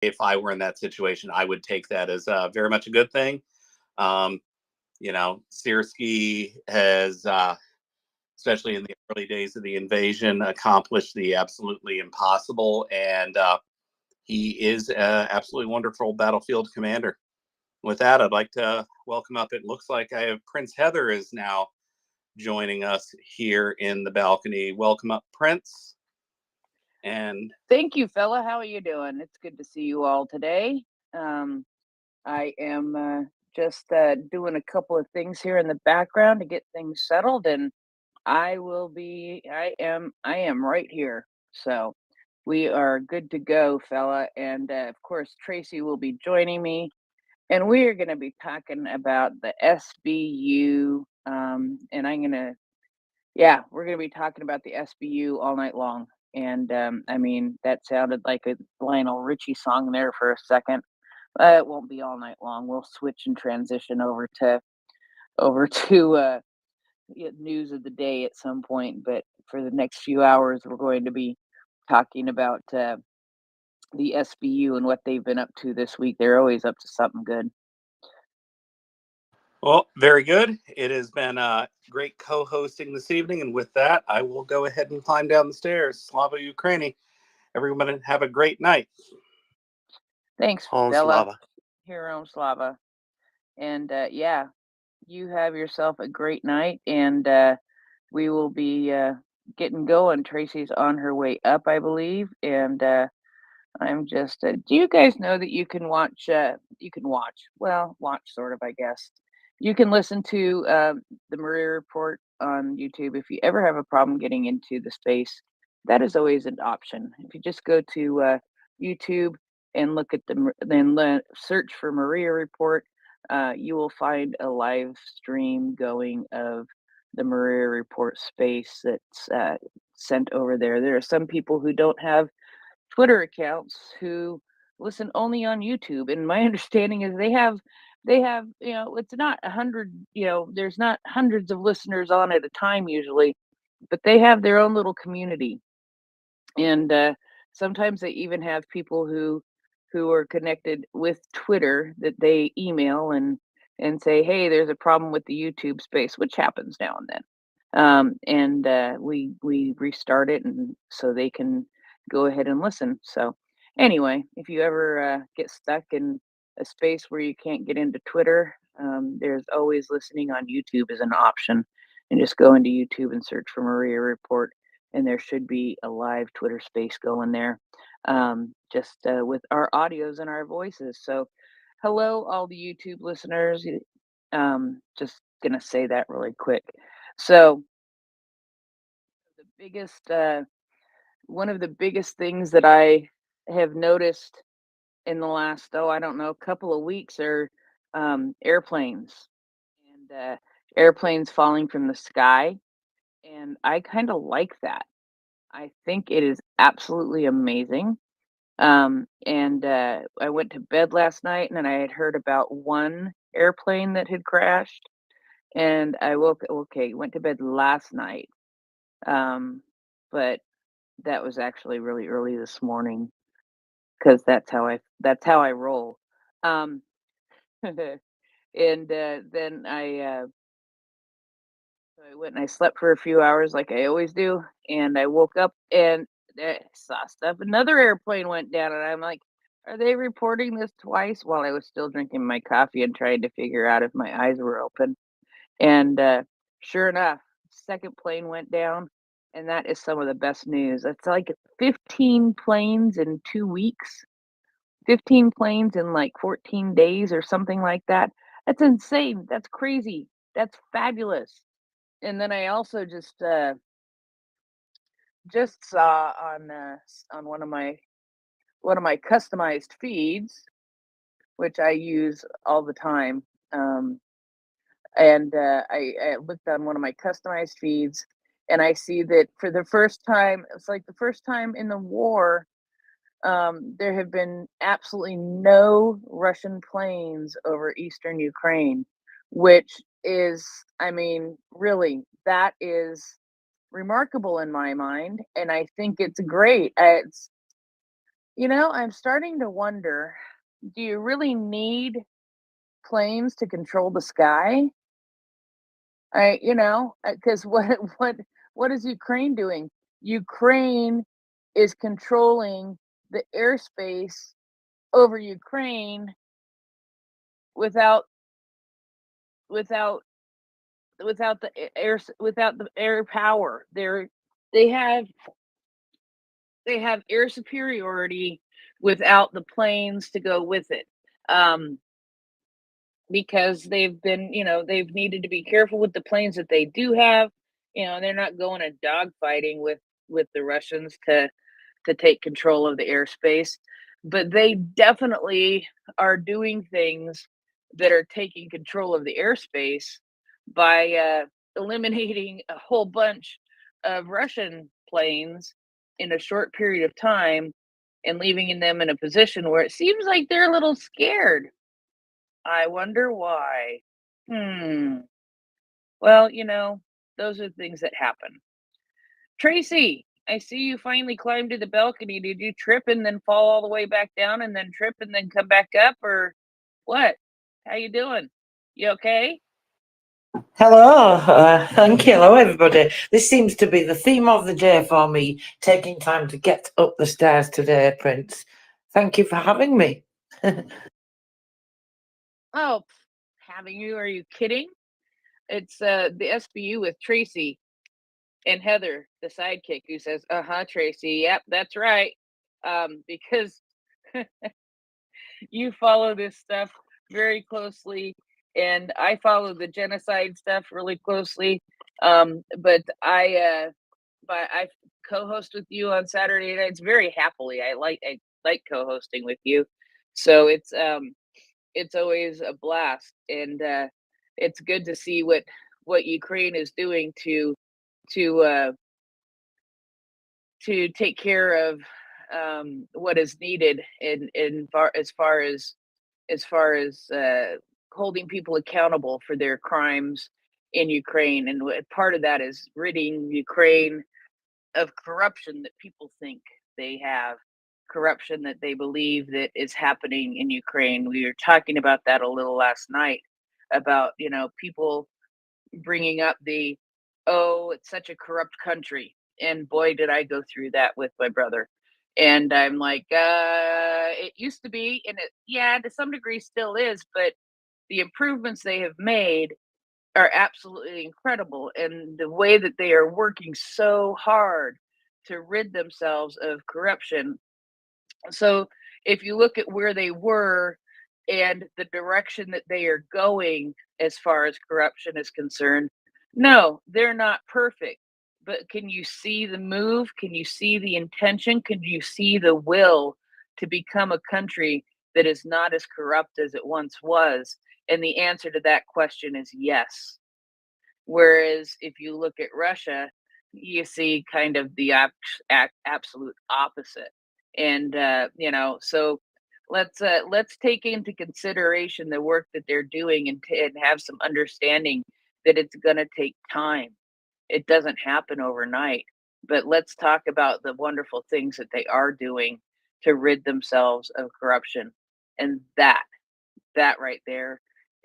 if I were in that situation, I would take that as very much a good thing. Um, Searski has, especially in the early days of the invasion, accomplished the absolutely impossible, and he is an absolutely wonderful battlefield commander. With that, I'd like to welcome up. It looks like I have Prince Heather is now joining us here in the balcony. Welcome up, Prince. And thank you, fella. How are you doing? It's good to see you all today. I am just doing a couple of things here in the background to get things settled, and I am right here. So we are good to go, fella. And of course, Tracy will be joining me, and we are going to be talking about the SBU. And we're going to be talking about the SBU all night long. And I mean, that sounded like a Lionel Richie song there for a second. It won't be all night long. We'll switch and transition over to news of the day at some point. But for the next few hours, we're going to be talking about the SBU and what they've been up to this week. They're always up to something good. well, very good. It has been great co-hosting this evening, and with that, I will go ahead and climb down the stairs. Slava Ukraini. Everyone have a great night. Thanks, Home Bella. Slava. Hero Slava. And you have yourself a great night. And we will be getting going. Tracy's on her way up, I believe. And I'm just. Do you guys know that you can watch? Watch sort of, I guess. You can listen to the Maria Report on YouTube if you ever have a problem getting into the space. That is always an option. If you just go to YouTube and look at search for Maria Report, you will find a live stream going of the Maria Report space that's sent over there. There are some people who don't have Twitter accounts who listen only on YouTube, and my understanding is they have it's not 100, there's not hundreds of listeners on at a time usually, but they have their own little community. And sometimes they even have people who are connected with Twitter that they email and say, hey, there's a problem with the YouTube space, which happens now and then. And we restart it, and so they can go ahead and listen. So anyway, if you ever get stuck in a space where you can't get into Twitter, there's always listening on YouTube as an option. And just go into YouTube and search for Maria Report, and there should be a live Twitter space going there, just with our audios and our voices. So hello, all the YouTube listeners. Just gonna say that really quick. So the biggest one of the biggest things that I have noticed in the last, I don't know, couple of weeks are airplanes and airplanes falling from the sky. And I kind of like that. I think it is absolutely amazing. And I went to bed last night, and then I had heard about one airplane that had crashed. And went to bed last night. But that was actually really early this morning because that's how I roll. Um, and then I went and I slept for a few hours like I always do, and I woke up and saw stuff. Another airplane went down, and I'm like, "Are they reporting this twice?" While I was still drinking my coffee and trying to figure out if my eyes were open. And sure enough, second plane went down, and that is some of the best news. It's like 15 planes in 2 weeks, 15 planes in like 14 days or something like that. That's insane. That's crazy. That's fabulous. And then I also just saw on one of my customized feeds, which I use all the time. And I looked on one of my customized feeds, and I see that for the first time, it's like the first time in the war, there have been absolutely no Russian planes over eastern Ukraine, which is, I mean, really, that is remarkable in my mind, and I think it's great. I'm starting to wonder, do you really need planes to control the sky? Because what is Ukraine doing? Ukraine is controlling the airspace over Ukraine without without without without the air power. They have they have air superiority without the planes to go with it. Um, because they've needed to be careful with the planes that they do have. They're not going and dogfighting with the Russians to take control of the airspace, but they definitely are doing things that are taking control of the airspace by eliminating a whole bunch of Russian planes in a short period of time and leaving them in a position where it seems like they're a little scared. I wonder why. Hmm. Well, those are things that happen. Tracy, I see you finally climbed to the balcony. Did you trip and then fall all the way back down and then trip and then come back up, or what? How you doing? You okay? Hello, thank you. Hello, everybody. This seems to be the theme of the day for me, taking time to get up the stairs today, Prince. Thank you for having me. Oh, having you? Are you kidding? It's the SBU with Tracy and Heather, the sidekick, who says, "Uh-huh, Tracy. Yep, that's right." Because you follow this stuff very closely, and I follow the genocide stuff really closely. But I co-host with you on Saturday nights very happily. I like co-hosting with you, so it's always a blast, and it's good to see what Ukraine is doing to uh, to take care of what is needed in far as holding people accountable for their crimes in Ukraine. And part of that is ridding Ukraine of corruption that people think they have, corruption that they believe that is happening in Ukraine. We were talking about that a little last night about, people bringing up oh, it's such a corrupt country. And boy, did I go through that with my brother. And I'm like, it used to be, and yeah, to some degree still is, but the improvements they have made are absolutely incredible. And the way that they are working so hard to rid themselves of corruption. So if you look at where they were and the direction that they are going as far as corruption is concerned, no, they're not perfect. But can you see the move? Can you see the intention? Can you see the will to become a country that is not as corrupt as it once was? And the answer to that question is yes. Whereas if you look at Russia, you see kind of the absolute opposite. And so let's take into consideration the work that they're doing, and have some understanding that it's going to take time. It doesn't happen overnight. But let's talk about the wonderful things that they are doing to rid themselves of corruption. And that right there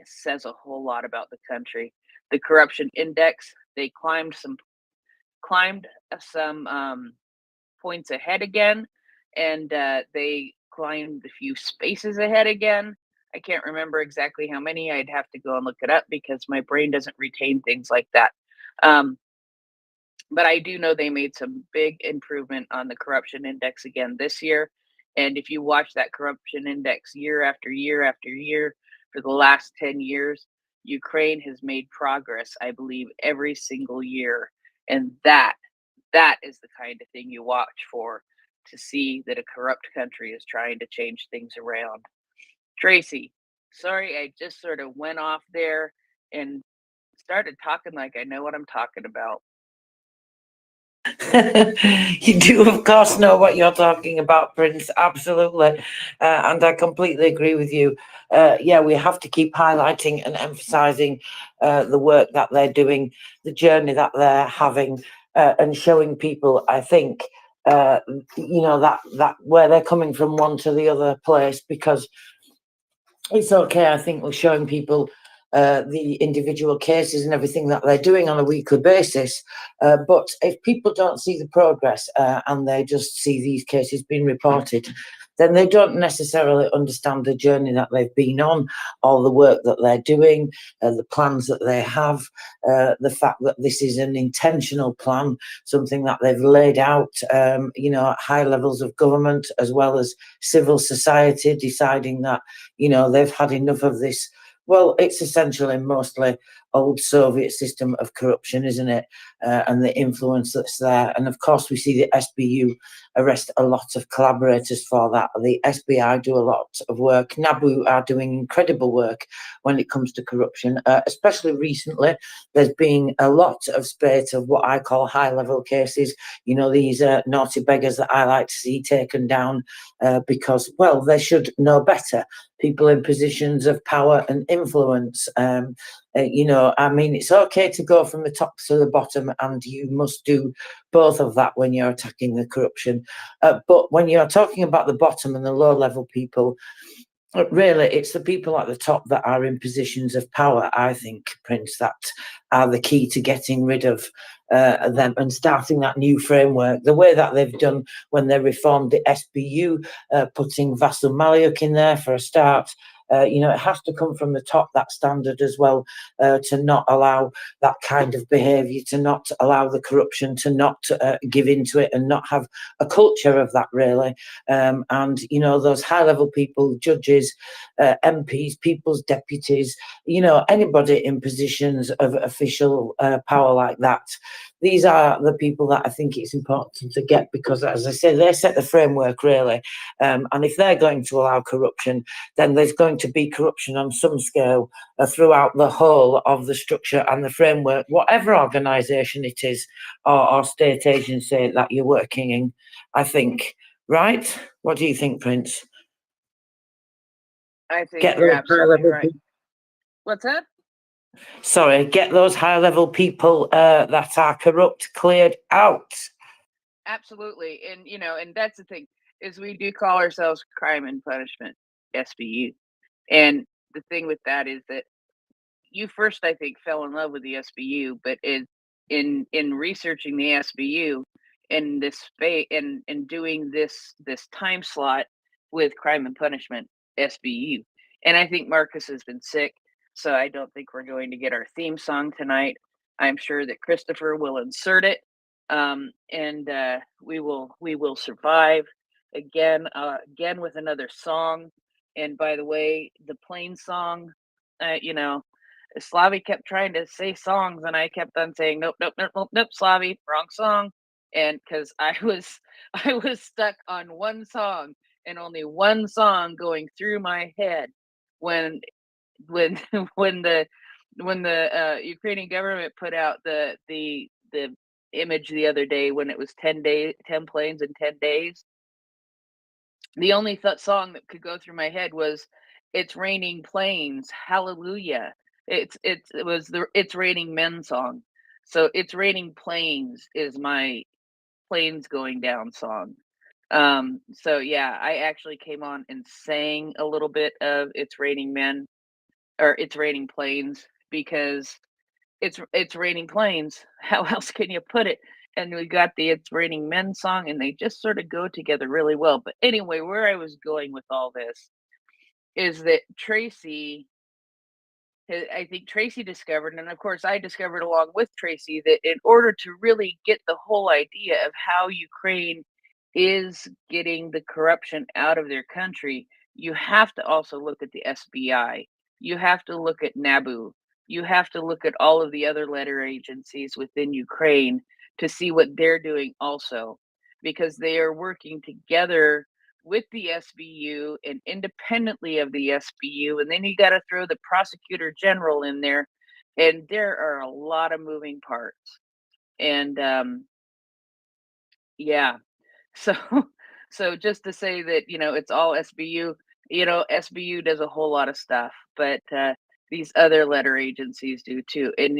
says a whole lot about the country. The corruption index, they climbed some points ahead again, and they climbed a few spaces ahead again. I can't remember exactly how many. I'd have to go and look it up because my brain doesn't retain things like that. Um, but I do know they made some big improvement on the corruption index again this year. And if you watch that corruption index year after year after year for the last 10 years, Ukraine has made progress, I believe, every single year. And that is the kind of thing you watch for, to see that a corrupt country is trying to change things around. Tracy, sorry, I just sort of went off there and started talking like I know what I'm talking about. You do, of course, know what you're talking about, Prince. Absolutely. And I completely agree with you. Yeah, we have to keep highlighting and emphasizing the work that they're doing, the journey that they're having, and showing people, I think, that where they're coming from one to the other place, because it's okay. I think we're showing people the individual cases and everything that they're doing on a weekly basis. But if people don't see the progress and they just see these cases being reported, then they don't necessarily understand the journey that they've been on, or the work that they're doing, the plans that they have, the fact that this is an intentional plan, something that they've laid out, at high levels of government as well as civil society, deciding that, they've had enough of this. Well, it's essentially mostly old Soviet system of corruption, isn't it? And the influence that's there. And of course, we see the SBU arrest a lot of collaborators for that. The SBI do a lot of work. NABU are doing incredible work when it comes to corruption, especially recently. There's been a lot of spate of what I call high-level cases. These naughty beggars that I like to see taken down because, well, they should know better. People in positions of power and influence. It's okay to go from the top to the bottom, and you must do both of that when you're attacking the corruption. But when you're talking about the bottom and the low level people, really, it's the people at the top that are in positions of power, I think, Prince, that are the key to getting rid of them and starting that new framework, the way that they've done when they reformed the SBU, putting Vasil Maliuk in there for a start. It has to come from the top, that standard as well, to not allow that kind of behaviour, to not allow the corruption, to not give into it, and not have a culture of that, really. Those high-level people, judges, MPs, people's deputies, anybody in positions of official power like that. These are the people that I think it's important to get, because, as I say, they set the framework, really. And if they're going to allow corruption, then there's going to be corruption on some scale throughout the whole of the structure and the framework, whatever organisation it is or state agency that you're working in, I think. Right? What do you think, Prince? I think you're absolutely right. What's that? Sorry, get those high-level people that are corrupt cleared out. Absolutely. And that's the thing, is we do call ourselves Crime and Punishment, SBU. And the thing with that is that you first, I think, fell in love with the SBU, but in researching the SBU in this space and doing this time slot with Crime and Punishment, SBU. And I think Marcus has been sick, so I don't think we're going to get our theme song tonight. I'm sure that Christopher will insert it, and we will survive again with another song. And by the way, the plane song, Slavi kept trying to say songs, and I kept on saying nope, nope, nope, nope, nope, Slavi, wrong song. And because I was stuck on one song and only one song going through my head when when when the Ukrainian government put out the image the other day when it was 10 planes in 10 days. The only song that could go through my head was "It's Raining Planes, Hallelujah." It was the "It's Raining Men" song. So "It's Raining Planes" is my planes going down song. So yeah, I actually came on and sang a little bit of "It's Raining Men" or "It's Raining Planes" because it's raining planes. How else can you put it? And we got the "It's Raining Men" song, and they just sort of go together really well. But anyway, where I was going with all this is that I think Tracy discovered, and of course I discovered along with Tracy, that in order to really get the whole idea of how Ukraine is getting the corruption out of their country, you have to also look at the SBI. You have to look at NABU. You have to look at all of the other letter agencies within Ukraine to see what they're doing also, because they are working together with the SBU and independently of the SBU. And then you got to throw the prosecutor general in there. And there are a lot of moving parts. And yeah, so so just to say that, it's all SBU, SBU does a whole lot of stuff, but these other letter agencies do too. And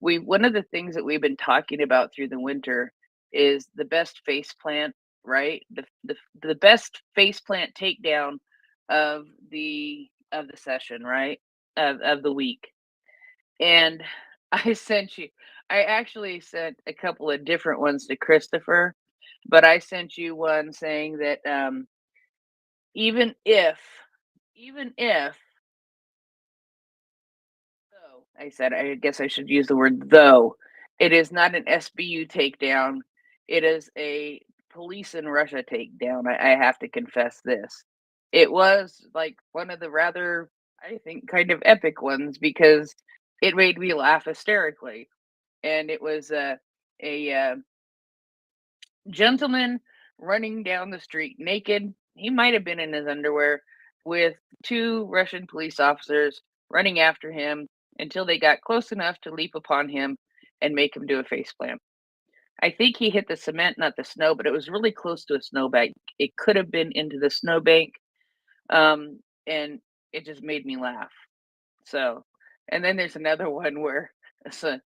one of the things that we've been talking about through the winter is the best face plant, right? The best face plant takedown of the session, right? Of the week. And I sent you I actually sent a couple of different ones to Christopher, but I sent you one saying that even if even if though I said I guess I should use the word though it is not an SBU takedown, it is a police in Russia takedown. I have to confess this. It was like one of the rather, I think, kind of epic ones because it made me laugh hysterically. And it was a gentleman running down the street naked. He might have been in his underwear with two Russian police officers running after him until they got close enough to leap upon him and make him do a faceplant. I think he hit the cement, not the snow, but it was really close to a snowbank. It could have been into the snowbank, and it just made me laugh. So, and then there's another one where so,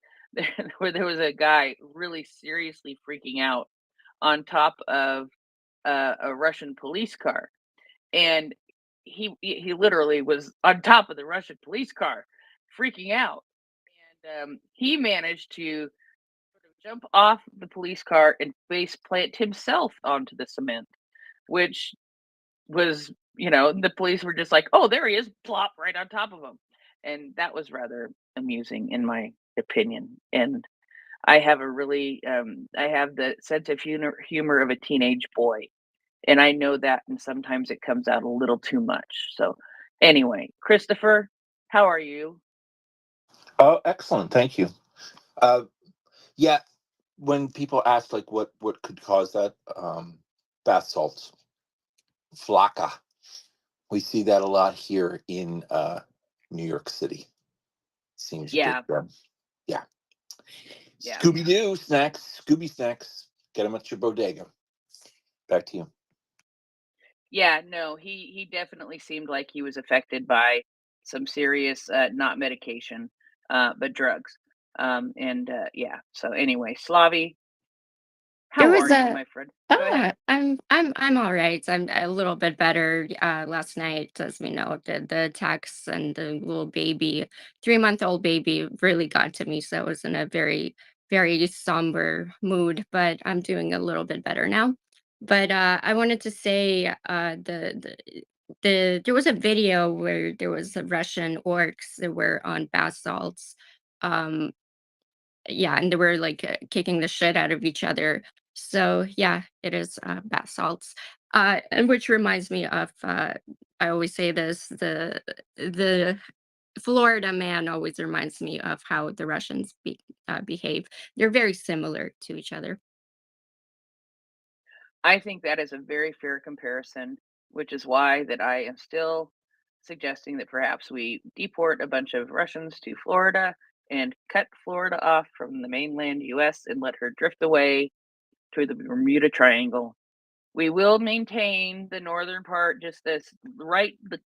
where there was a guy really seriously freaking out on top of a Russian police car, and he literally was on top of the Russian police car, freaking out, and he managed to sort of jump off the police car and face plant himself onto the cement, which was, the police were just like, "Oh, there he is," plop right on top of him, and that was rather amusing in my opinion. And I have the sense of humor of a teenage boy, and I know that, and sometimes it comes out a little too much. So, anyway, Christopher, how are you? Oh, excellent. Thank you. Uh, yeah, when people ask like what could cause that, bath salts, flakka. We see that a lot here in New York City. Seems that Yeah, yeah. yeah. Scooby Doo snacks, Scooby snacks. Get them at your bodega. Back to you. Yeah, no, he definitely seemed like he was affected by some serious, not medication, but drugs. And yeah. So anyway, Slavi, There how was are you, a my friend? Go ahead. I'm all right. I'm a little bit better. Last night, as we know, the texts and the little baby, 3-month-old baby, really got to me. So I was in a very somber mood, but I'm doing a little bit better now. But I wanted to say, there was a video where there was a Russian orcs that were on bath salts. Um, yeah, and they were like kicking the shit out of each other. So yeah, it is bath salts. And which reminds me of, I always say this, the Florida man always reminds me of how the Russians behave. They're very similar to each other. I think that is a very fair comparison, which is why that I am still suggesting that perhaps we deport a bunch of Russians to Florida and cut Florida off from the mainland US and let her drift away to the Bermuda Triangle. We will maintain the northern part, just the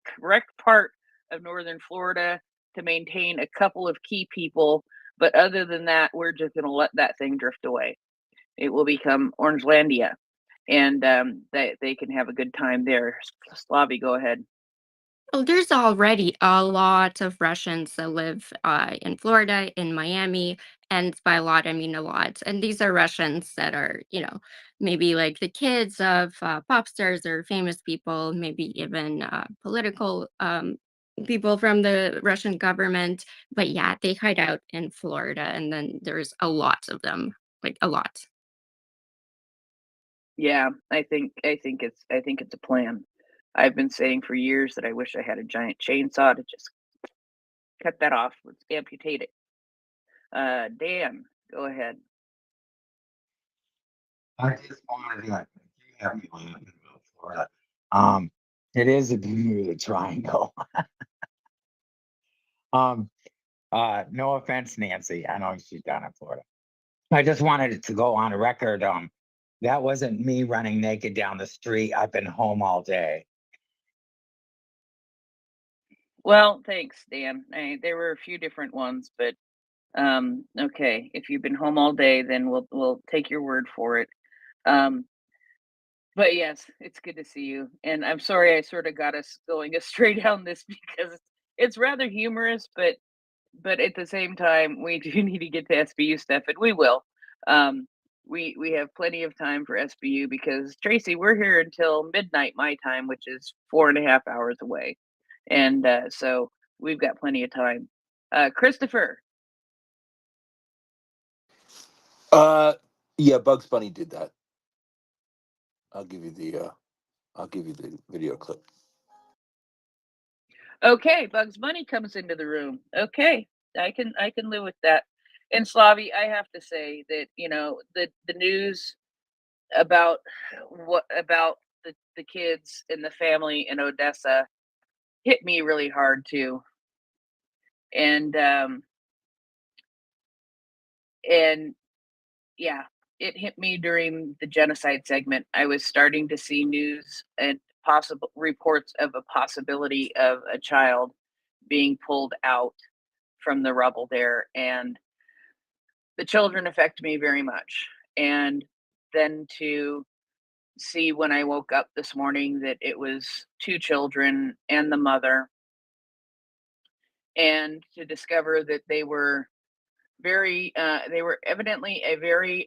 correct part of northern Florida to maintain a couple of key people. But other than that, we're just going to let that thing drift away. It will become Orangelandia, and they can have a good time there. Slavi, go ahead. Oh, there's already a lot of Russians that live in Florida, in Miami, and by a lot, I mean a lot. And these are Russians that are, maybe like the kids of pop stars or famous people, maybe even political people from the Russian government. But yeah, they hide out in Florida, and then there's a lot of them, like a lot. Yeah, I think it's a plan. I've been saying for years that I wish I had a giant chainsaw to just cut that off. Let's amputate it. Dan, go ahead. I just wanted to you have me laughing about Florida. Um, it is a Bermuda Triangle. Um, no offense, Nancy. I know she's down in Florida. I just wanted it to go on record. That wasn't me running naked down the street. I've been home all day. Well, thanks, Dan. There were a few different ones, but Okay, if you've been home all day, then we'll take your word for it. But yes, it's good to see you. And I'm sorry I sort of got us going astray down this because it's rather humorous, but at the same time, we do need to get to SBU stuff, and we will. Um, we have plenty of time for SBU because Tracy, we're here until midnight my time, which is 4.5 hours away, and so we've got plenty of time. Christopher, Yeah, Bugs Bunny did that. I'll give you the video clip. okay, Bugs Bunny comes into the room. Okay, I can live with that. And Slavi, I have to say that the news about the kids and the family in Odessa hit me really hard too. And yeah, it hit me during the genocide segment. I was starting to see news and possible reports of a possibility of a child being pulled out from the rubble there, and the children affect me very much. And then to see when I woke up this morning that it was two children and the mother, and to discover that they were evidently a very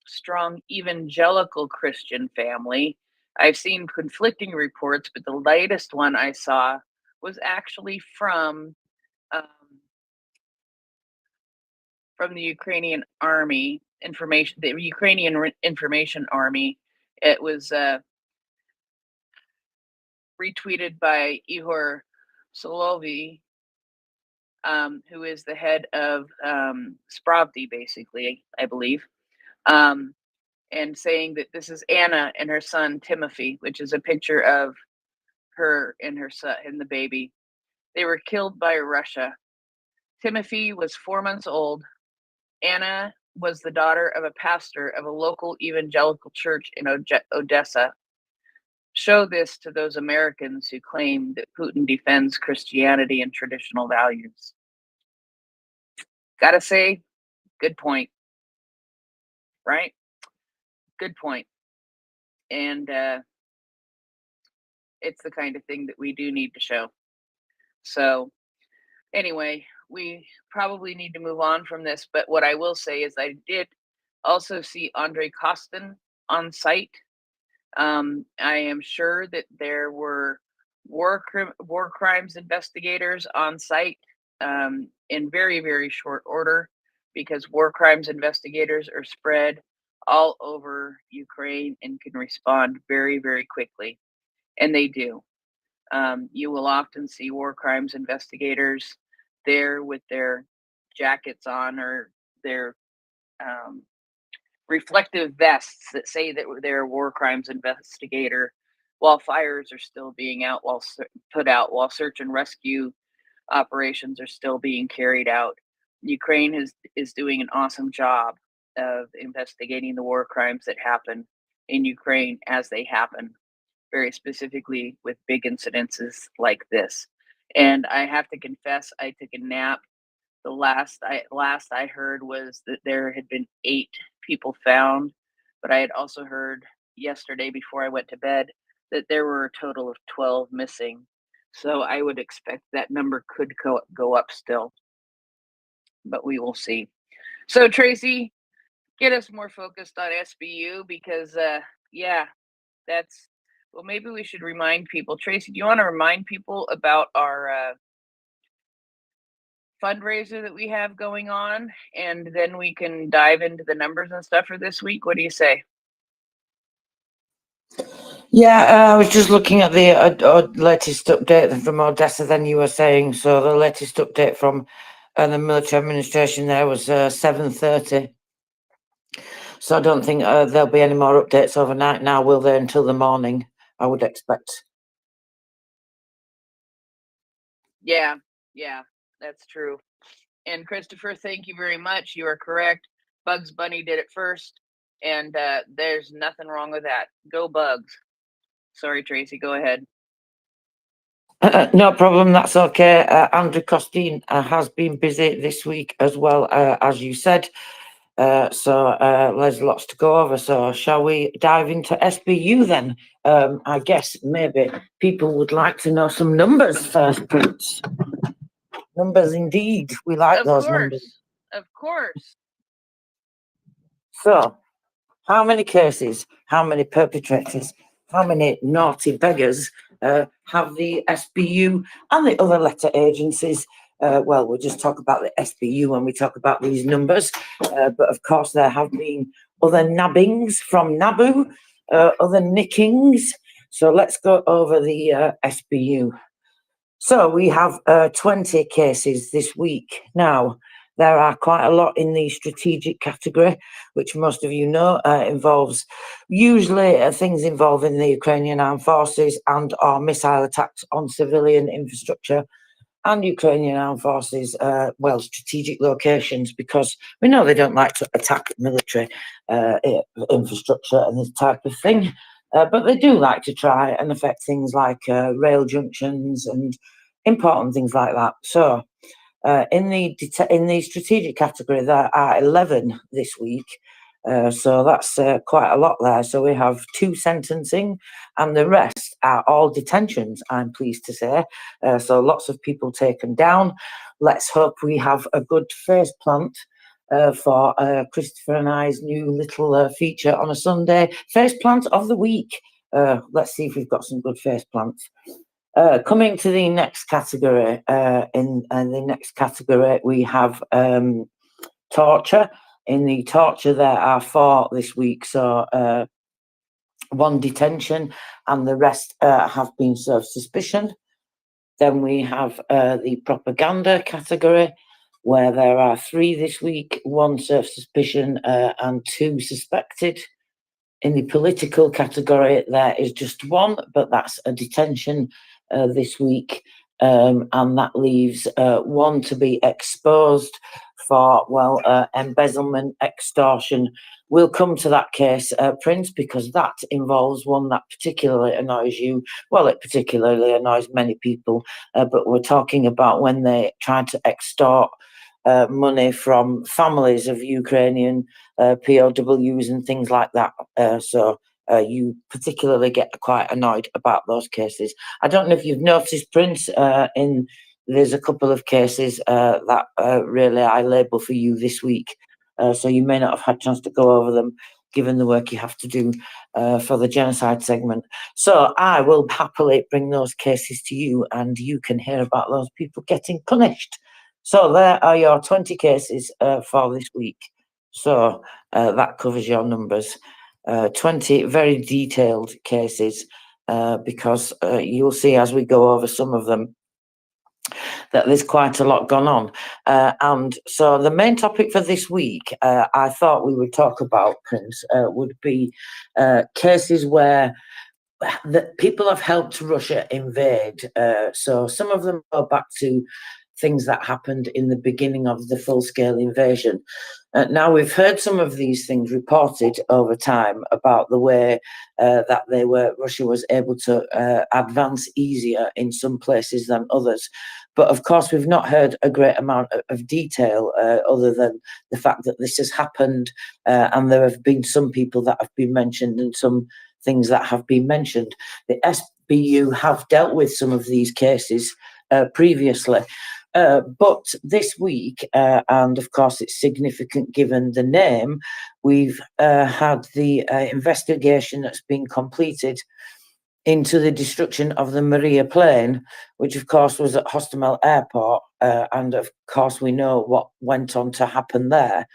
strong evangelical Christian family. I've seen conflicting reports, but the latest one I saw was actually um, from the Ukrainian army information, the Ukrainian information army. It was retweeted by Ihor Solovey, who is the head of Spravdi, basically, I believe, and saying that this is Anna and her son Timothy, which is a picture of her and her son and the baby. They were killed by Russia. Timothy was 4 months old. Anna was the daughter of a pastor of a local evangelical church in Odessa. Show this to those Americans who claim that Putin defends Christianity and traditional values. Gotta say, good point, right? Good point. And it's the kind of thing that we do need to show. So, anyway, we probably need to move on from this. But what I will say is, I did also see Andre Kostin on site. I am sure that there were war crimes investigators on site in very, very short order, because war crimes investigators are spread all over Ukraine and can respond very, very quickly. And they do. You will often see war crimes investigators there with their jackets on, or their reflective vests that say that they're a war crimes investigator, while fires are still being put out, while search and rescue operations are still being carried out. Ukraine is doing an awesome job of investigating the war crimes that happen in Ukraine as they happen, very specifically with big incidences like this. And I have to confess, I took a nap. The last I heard was that there had been 8 people found, but I had also heard yesterday before I went to bed that there were a total of 12 missing. So I would expect that number could go up still, but we will see. So Tracy, get us more focused on SBU, because yeah, that's well, maybe we should remind people. Tracy, do you want to remind people about our fundraiser that we have going on, and then we can dive into the numbers and stuff for this week? What do you say? Yeah, I was just looking at the latest update from Odessa. Then you were saying, so the latest update from the military administration there was 7:30. So I don't think there'll be any more updates overnight now, will there? Until the morning, I would expect. Yeah, that's true. And Christopher, thank you very much. You are correct. Bugs Bunny did it first, and there's nothing wrong with that. Go Bugs. Sorry, Tracy, go ahead. No problem, that's okay. Andrew Costine has been busy this week as well, as you said. So there's lots to go over. So shall we dive into SBU then? I guess maybe people would like to know some numbers first, Prince. Numbers indeed. We like Of those course. numbers. Of course. So, how many cases, how many perpetrators, how many naughty beggars have the SBU and the other letter agencies? Well, we'll just talk about the SBU when we talk about these numbers. But of course, there have been other nabbings from NABU, other nickings. So let's go over the SBU. So we have 20 cases this week. Now, there are quite a lot in the strategic category, which most of you know involves usually things involving the Ukrainian armed forces and or missile attacks on civilian infrastructure and Ukrainian armed forces, well, strategic locations, because we know they don't like to attack military infrastructure and this type of thing. But they do like to try and affect things like rail junctions and important things like that. So in the strategic category, there are 11 this week. So that's quite a lot there. So we have 2 sentencing and the rest are all detentions, I'm pleased to say. So lots of people taken down. Let's hope we have a good face plant for Christopher and I's new little feature on a Sunday. Face plant of the week. Let's see if we've got some good face plants. Coming to the next category, in the next category we have torture. In the torture there are 4 this week, so 1 detention and the rest have been served suspicion. Then we have the propaganda category, where there are 3 this week, 1 served suspicion and 2 suspected. In the political category, there is just 1, but that's a detention this week, and that leaves 1 to be exposed for, well, embezzlement, extortion. We'll come to that case, Prince, because that involves one that particularly annoys you. Well, it particularly annoys many people, but we're talking about when they try to extort money from families of Ukrainian POWs and things like that. So you particularly get quite annoyed about those cases. I don't know if you've noticed, Prince, there's a couple of cases that really I label for you this week. So you may not have had a chance to go over them, given the work you have to do for the genocide segment. So I will happily bring those cases to you and you can hear about those people getting punished. So there are your 20 cases for this week. So that covers your numbers. 20 very detailed cases because you'll see as we go over some of them that there's quite a lot gone on. And so the main topic for this week, I thought we would talk about, Prince, would be cases where that people have helped Russia invade. So some of them go back to things that happened in the beginning of the full-scale invasion. Now we've heard some of these things reported over time about the way that Russia was able to advance easier in some places than others. But of course, we've not heard a great amount of detail other than the fact that this has happened, and there have been some people that have been mentioned and some things that have been mentioned. The SBU have dealt with some of these cases previously. But this week, and of course it's significant given the name, we've had the investigation that's been completed into the destruction of the Maria plane, which of course was at Hostomel Airport, and of course we know what went on to happen there.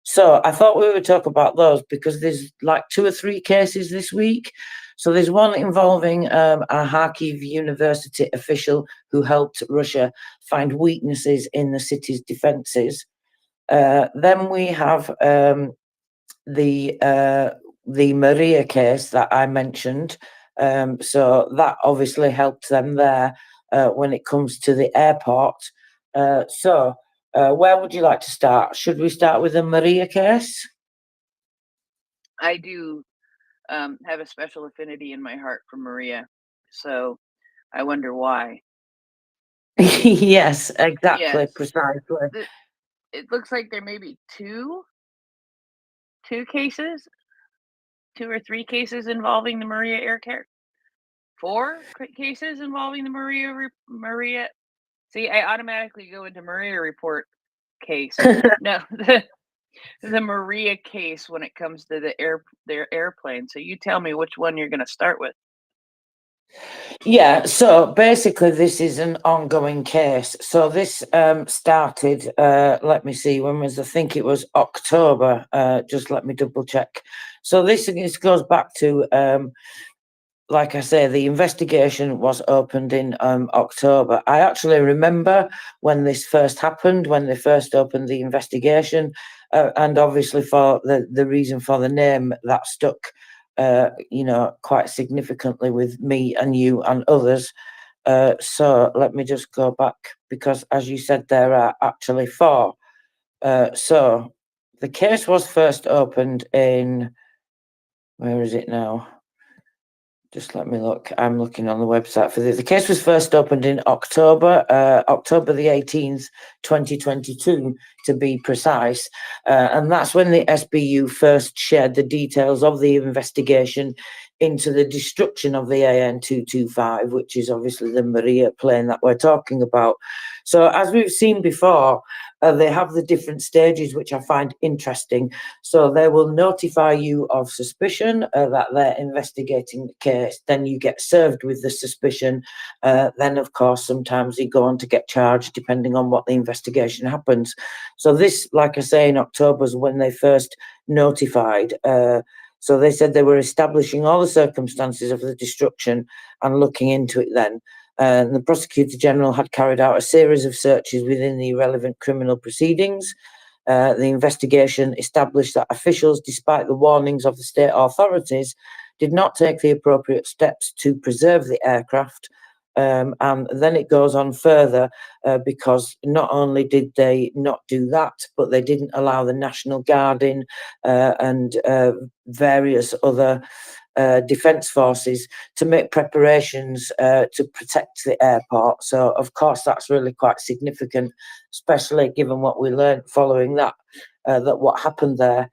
So I thought we would talk about those because there's like 2 or 3 cases this week. So there's one involving a Kharkiv University official who helped Russia find weaknesses in the city's defences. Then we have the Maria case that I mentioned. So that obviously helped them there when it comes to the airport. So where would you like to start? Should we start with the Maria case? I do have a special affinity in my heart for Maria, so I wonder why. Yes, exactly, Yes. precisely. It looks like there may be two cases, 2 or 3 cases involving the Maria Air Care. 4 cases involving the Maria. See, I automatically go into MriyaReport case. No, the Maria case when it comes to their airplane. So you tell me which one you're going to start with. Yeah, so basically this is an ongoing case. So this started, let me see, when was, I think it was October, just let me double check. So this goes back to, like I say, the investigation was opened in October. I actually remember when this first happened, when they first opened the investigation, and obviously for the reason for the name that stuck, quite significantly with me and you and others. So let me just go back, because as you said, there are actually 4. So the case was first opened in, where is it now? Just let me look. I'm looking on the website for this. The case was first opened in October the 18th, 2022, to be precise. And that's when the SBU first shared the details of the investigation into the destruction of the AN225, which is obviously the Maria plane that we're talking about. So as we've seen before, they have the different stages, which I find interesting. So they will notify you of suspicion that they're investigating the case. Then you get served with the suspicion. Then, of course, sometimes you go on to get charged depending on what the investigation happens. So this, like I say, in October is when they first notified. So they said they were establishing all the circumstances of the destruction and looking into it then. The Prosecutor General had carried out a series of searches within the relevant criminal proceedings. The investigation established that officials, despite the warnings of the state authorities, did not take the appropriate steps to preserve the aircraft. And then it goes on further, because not only did they not do that, but they didn't allow the National Guard in and various other defence forces to make preparations to protect the airport. So, of course, that's really quite significant, especially given what we learned following that, that what happened there.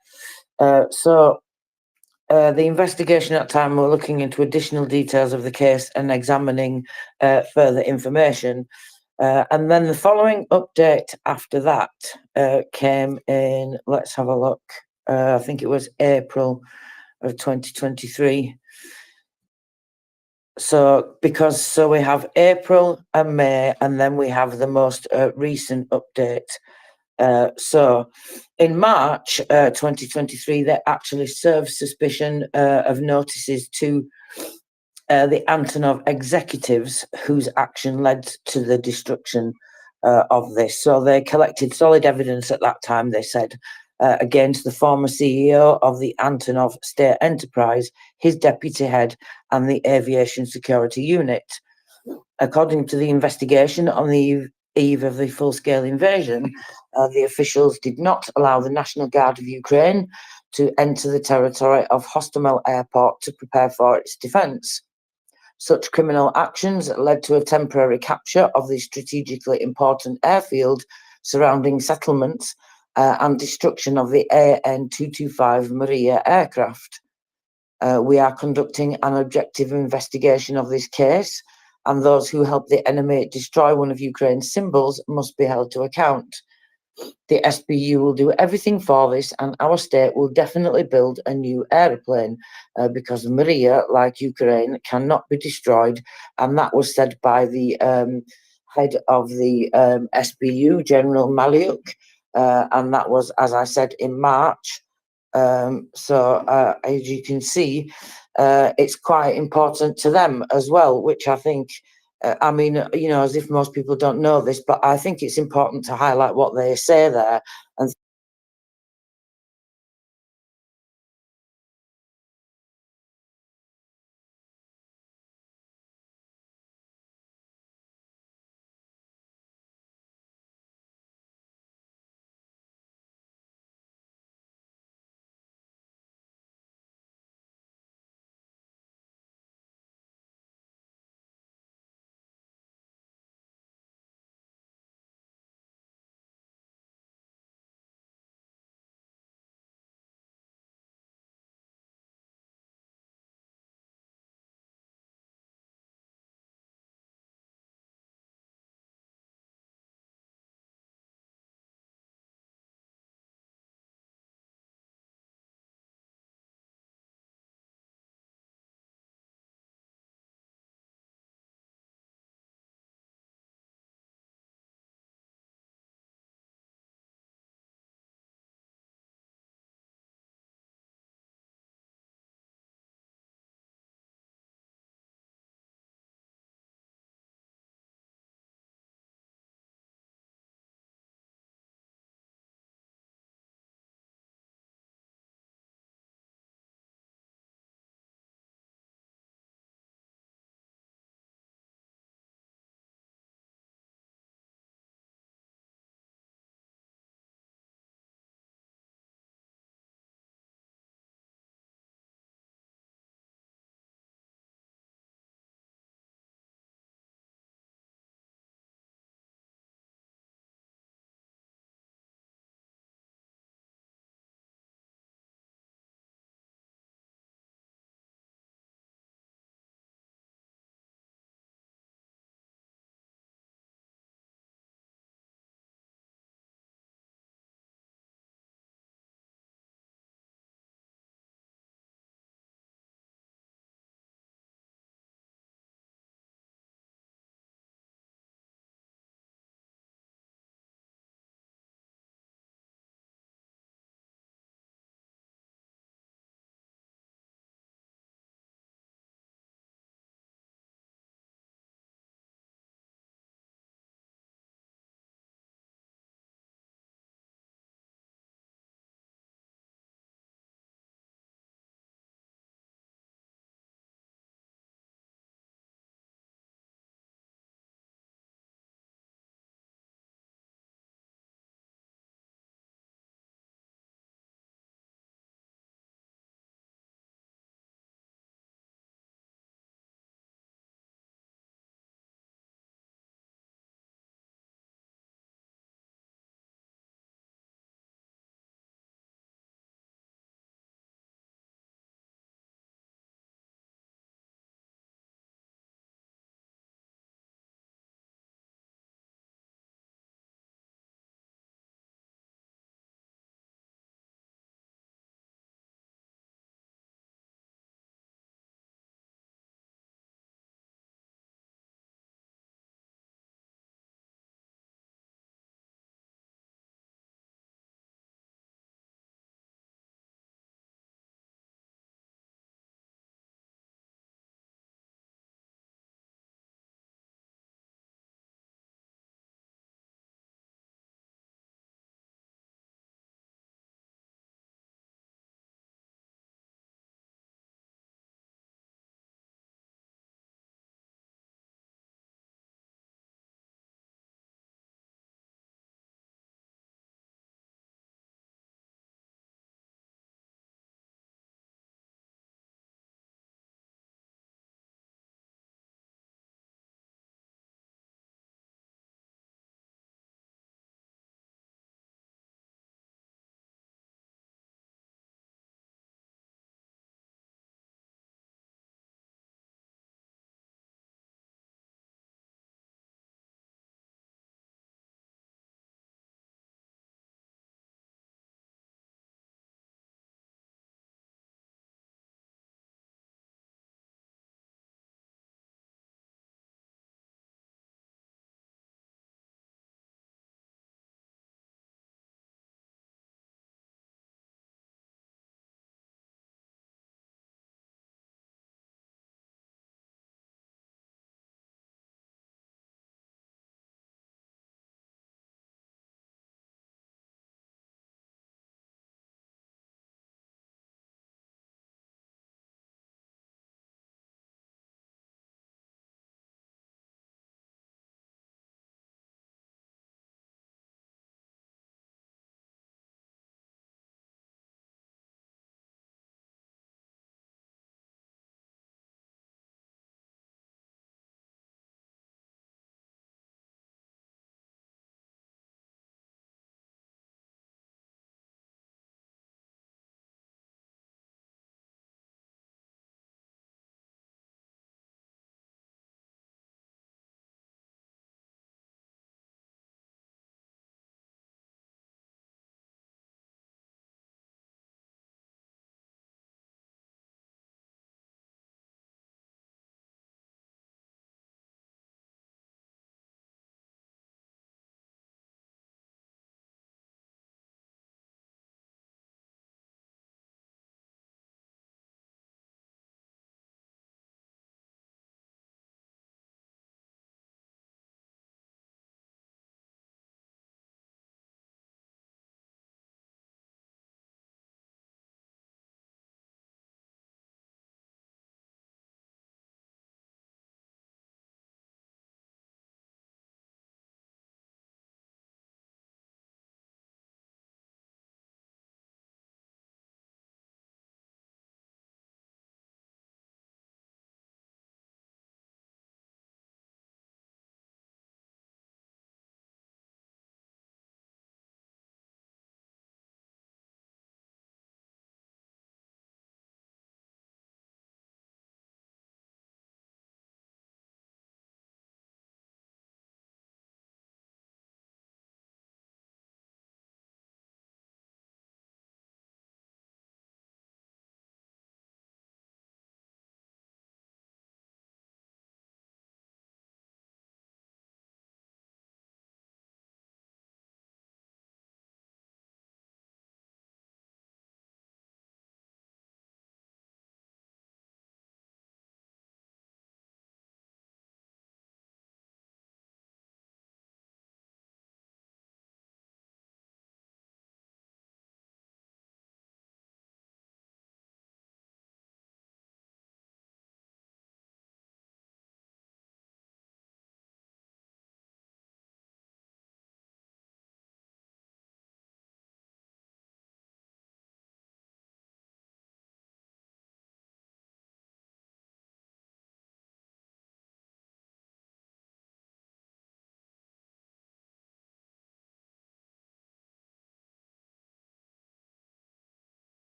The investigation at the time were looking into additional details of the case and examining further information. And then the following update after that came in, let's have a look, I think it was April of 2023. So we have April and May, and then we have the most recent update. So in March 2023, they actually served suspicion of notices to the Antonov executives whose action led to the destruction of this. So they collected solid evidence at that time, they said, against the former CEO of the Antonov State Enterprise, his deputy head, and the Aviation Security Unit. According to the investigation, on the eve of the full-scale invasion, the officials did not allow the National Guard of Ukraine to enter the territory of Hostomel Airport to prepare for its defence. Such criminal actions led to a temporary capture of the strategically important airfield surrounding settlements and destruction of the AN225 Maria aircraft. We are conducting an objective investigation of this case, and those who helped the enemy destroy one of Ukraine's symbols must be held to account. The SBU will do everything for this, and our state will definitely build a new aeroplane because Maria, like Ukraine, cannot be destroyed. And that was said by the head of the SBU, General Maliuk, and that was, as I said, in March. As you can see, it's quite important to them as well, which I think, as if most people don't know this, but I think it's important to highlight what they say there and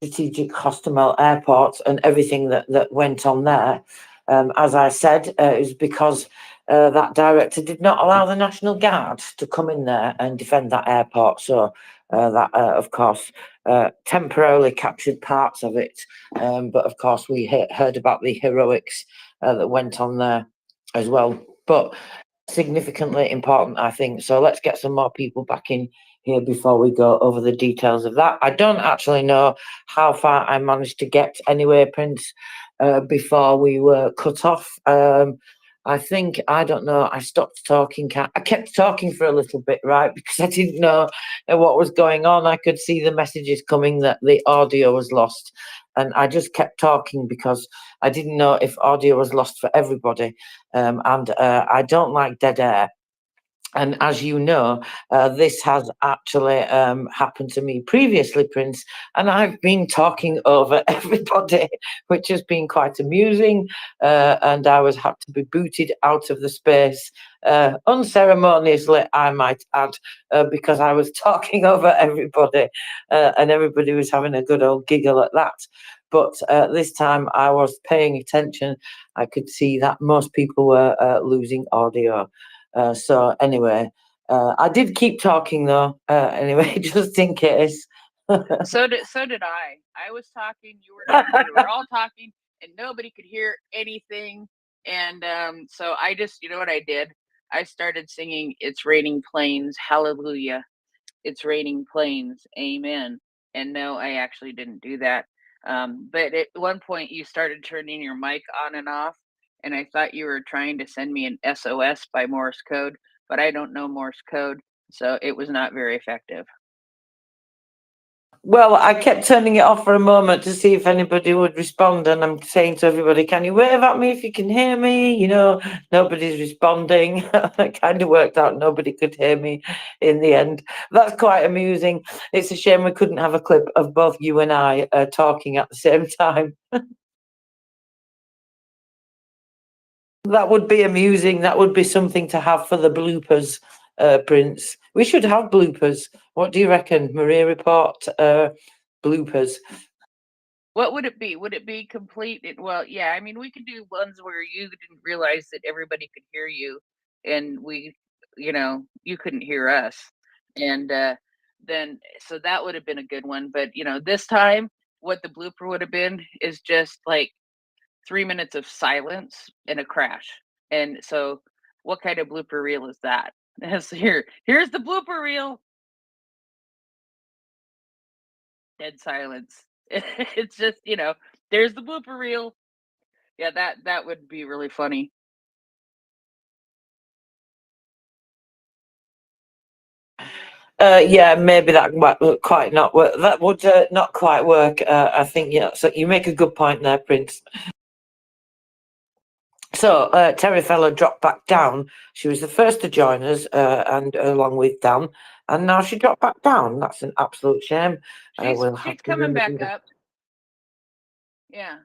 strategic Hostomel Airport and everything that went on there. As I said, it was because that director did not allow the National Guard to come in there and defend that airport. So that, of course, temporarily captured parts of it. But of course, we heard about the heroics that went on there as well. But significantly important, I think. So let's get some more people back in here before we go over the details of that. I don't actually know how far I managed to get anyway, Prince, before we were cut off. I think, I don't know, I stopped talking. I kept talking for a little bit, right? Because I didn't know what was going on. I could see the messages coming that the audio was lost. And I just kept talking because I didn't know if audio was lost for everybody. And I don't like dead air. And as you know, this has actually happened to me previously, Prince, and I've been talking over everybody, which has been quite amusing. And I had to be booted out of the space unceremoniously, I might add, because I was talking over everybody, and everybody was having a good old giggle at that. But this time I was paying attention. I could see that most people were losing audio. So anyway, I did keep talking though. Anyway, just in case. So did I. I was talking, you were talking, we were all talking, and nobody could hear anything. And so I just, you know what I did? I started singing "It's Raining Planes, Hallelujah. It's Raining Planes, Amen." And no, I actually didn't do that. But at one point, you started turning your mic on and off, and I thought you were trying to send me an SOS by Morse code, but I don't know Morse code, so it was not very effective. Well, I kept turning it off for a moment to see if anybody would respond, and I'm saying to everybody, "Can you wave at me if you can hear me?" You know, nobody's responding. It kind of worked out. Nobody could hear me in the end. That's quite amusing. It's a shame we couldn't have a clip of both you and I talking at the same time. That would be amusing. That would be something to have for the bloopers, Prince. We should have bloopers. What do you reckon, MriyaReport bloopers? What would it be? Would it be complete? Well, yeah, I mean, we could do ones where you didn't realize that everybody could hear you, and we, you couldn't hear us. And then, so that would have been a good one. But, this time, what the blooper would have been is just like 3 minutes of silence and a crash. And so, what kind of blooper reel is that? So here's the blooper reel. Dead silence. It's just, there's the blooper reel. Yeah, that would be really funny. Yeah, maybe that would quite not work. That would not quite work. I think, yeah. So you make a good point there, Prince. So Terry Feller dropped back down. She was the first to join us, and along with Dan, and now she dropped back down. That's an absolute shame. She's coming back up. Yeah,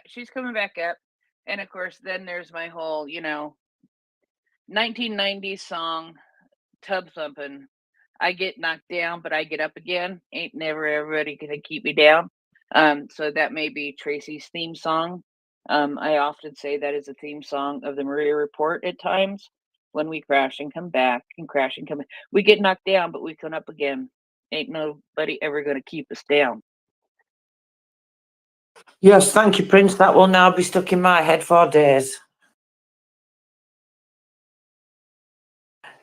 she's coming back up, and of course, then there's my whole, 1990s song, tub thumping. I get knocked down, but I get up again. Ain't never everybody gonna keep me down. So that may be Tracy's theme song. I often say that is a theme song of the MriyaReport at times when we crash and come back and crash and come back. We get knocked down, but we come up again. Ain't nobody ever gonna keep us down. Yes, thank you, Prince. That will now be stuck in my head for days.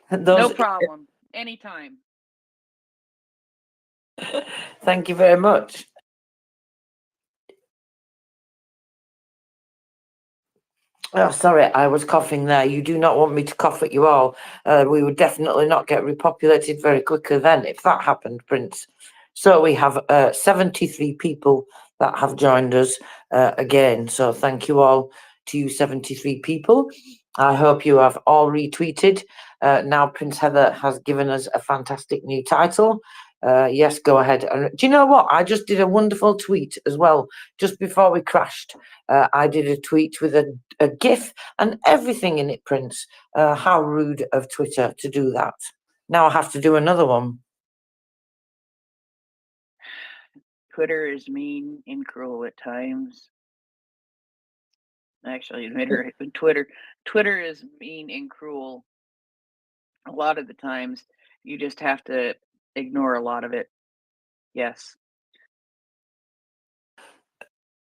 No problem. Anytime. Thank you very much. Oh, sorry, I was coughing there. You do not want me to cough at you all. We would definitely not get repopulated very quickly then if that happened, Prince. So we have 73 people that have joined us again. So thank you all to you 73 people. I hope you have all retweeted. Now Prince Heather has given us a fantastic new title. Yes, go ahead. And do you know what? I just did a wonderful tweet as well, just before we crashed. I did a tweet with a GIF and everything in it, Prince. How rude of Twitter to do that. Now I have to do another one. Twitter is mean and cruel at times. Actually, Twitter is mean and cruel a lot of the times. You just have to ignore a lot of it. Yes.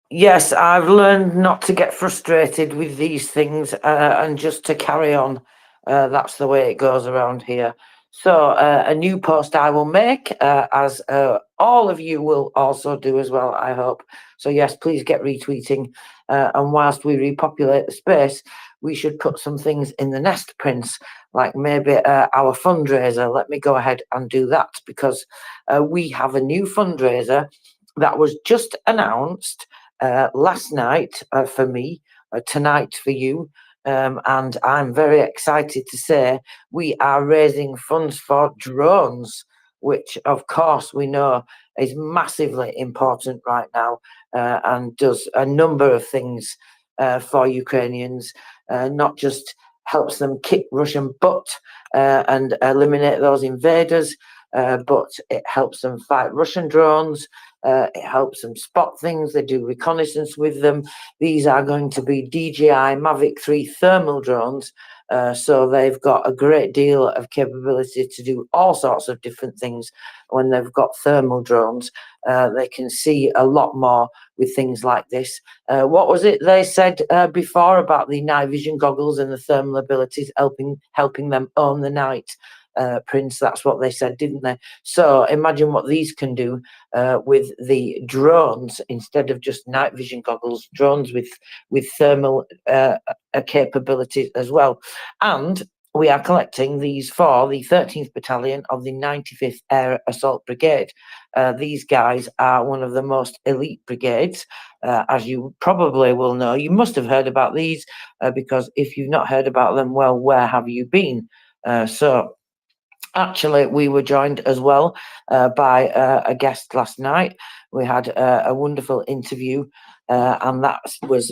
Yes, I've learned not to get frustrated with these things and just to carry on. That's the way it goes around here. So a new post I will make, as all of you will also do as well, I hope. So yes, please get retweeting. And whilst we repopulate the space, we should put some things in the nest, Prince, like maybe our fundraiser. Let me go ahead and do that, because we have a new fundraiser that was just announced last night for me, tonight for you. And I'm very excited to say we are raising funds for drones, which of course we know is massively important right now, and does a number of things for Ukrainians, not just helps them kick Russian butt and eliminate those invaders, but it helps them fight Russian drones. It helps them spot things. They do reconnaissance with them. These are going to be DJI Mavic 3 thermal drones. So they've got a great deal of capability to do all sorts of different things. When they've got thermal drones, they can see a lot more with things like this. What was it they said before about the night vision goggles and the thermal abilities helping them own the night? Prince, that's what they said, didn't they? So imagine what these can do with the drones. Instead of just night vision goggles, drones with thermal capabilities as well. And we are collecting these for the 13th Battalion of the 95th Air Assault Brigade. These guys are one of the most elite brigades, as you probably will know. You must have heard about these, because if you've not heard about them, well, where have you been? Actually, we were joined as well by a guest last night. We had a wonderful interview, and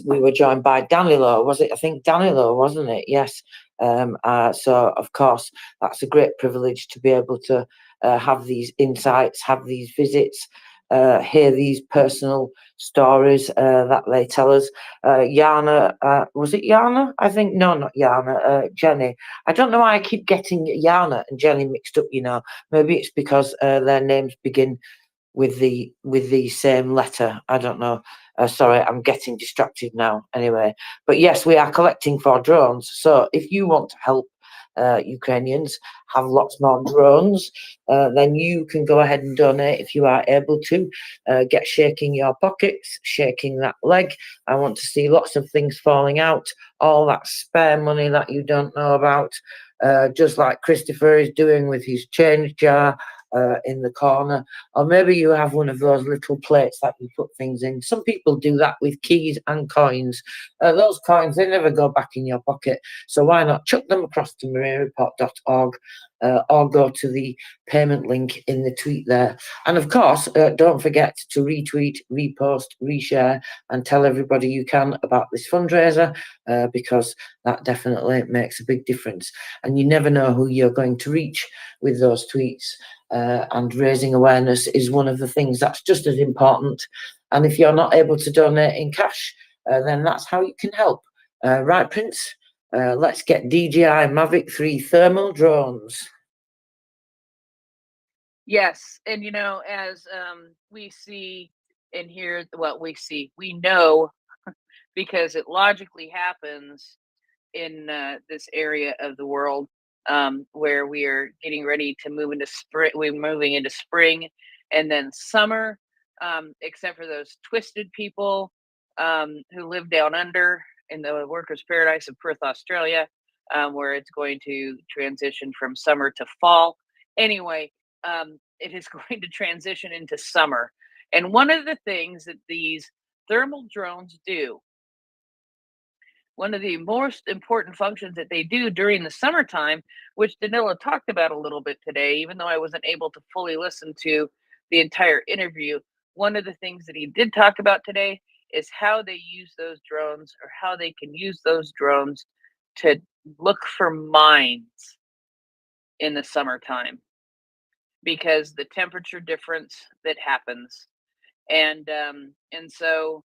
we were joined by Danilo. Was it? I think Danilo, wasn't it? Yes. So of course, that's a great privilege to be able to have these insights, have these visits, hear these personal stories that they tell us. Yana, was it Yana? I think, no, not Yana, Jenny. I don't know why I keep getting Yana and Jenny mixed up, Maybe it's because their names begin with the same letter. I don't know. Sorry, I'm getting distracted now. Anyway, but yes, we are collecting for drones. So if you want to help Ukrainians have lots more drones, then you can go ahead and donate if you are able to. Get shaking your pockets, shaking that leg. I want to see lots of things falling out, all that spare money that you don't know about, just like Christopher is doing with his change jar in the corner. Or maybe you have one of those little plates that you put things in. Some people do that with keys and coins. Those coins, they never go back in your pocket. So why not chuck them across to MriyaReport.org, or go to the payment link in the tweet there. And of course, don't forget to retweet, repost, reshare, and tell everybody you can about this fundraiser, because that definitely makes a big difference. And you never know who you're going to reach with those tweets. And raising awareness is one of the things that's just as important. And if you're not able to donate in cash, then that's how you can help. Right, Prince? Let's get DJI Mavic 3 thermal drones. Yes, and as we see and hear what we know because it logically happens in this area of the world, where we are getting ready to move into spring. We're moving into spring and then summer, except for those twisted people who live down under in the workers' paradise of Perth, Australia, where it's going to transition from summer to fall. Anyway, it is going to transition into summer. And one of the things that these thermal drones do, one of the most important functions that they do during the summertime, which Danilo talked about a little bit today, even though I wasn't able to fully listen to the entire interview, one of the things that he did talk about today is how they use those drones, or how they can use those drones to look for mines in the summertime, because the temperature difference that happens And so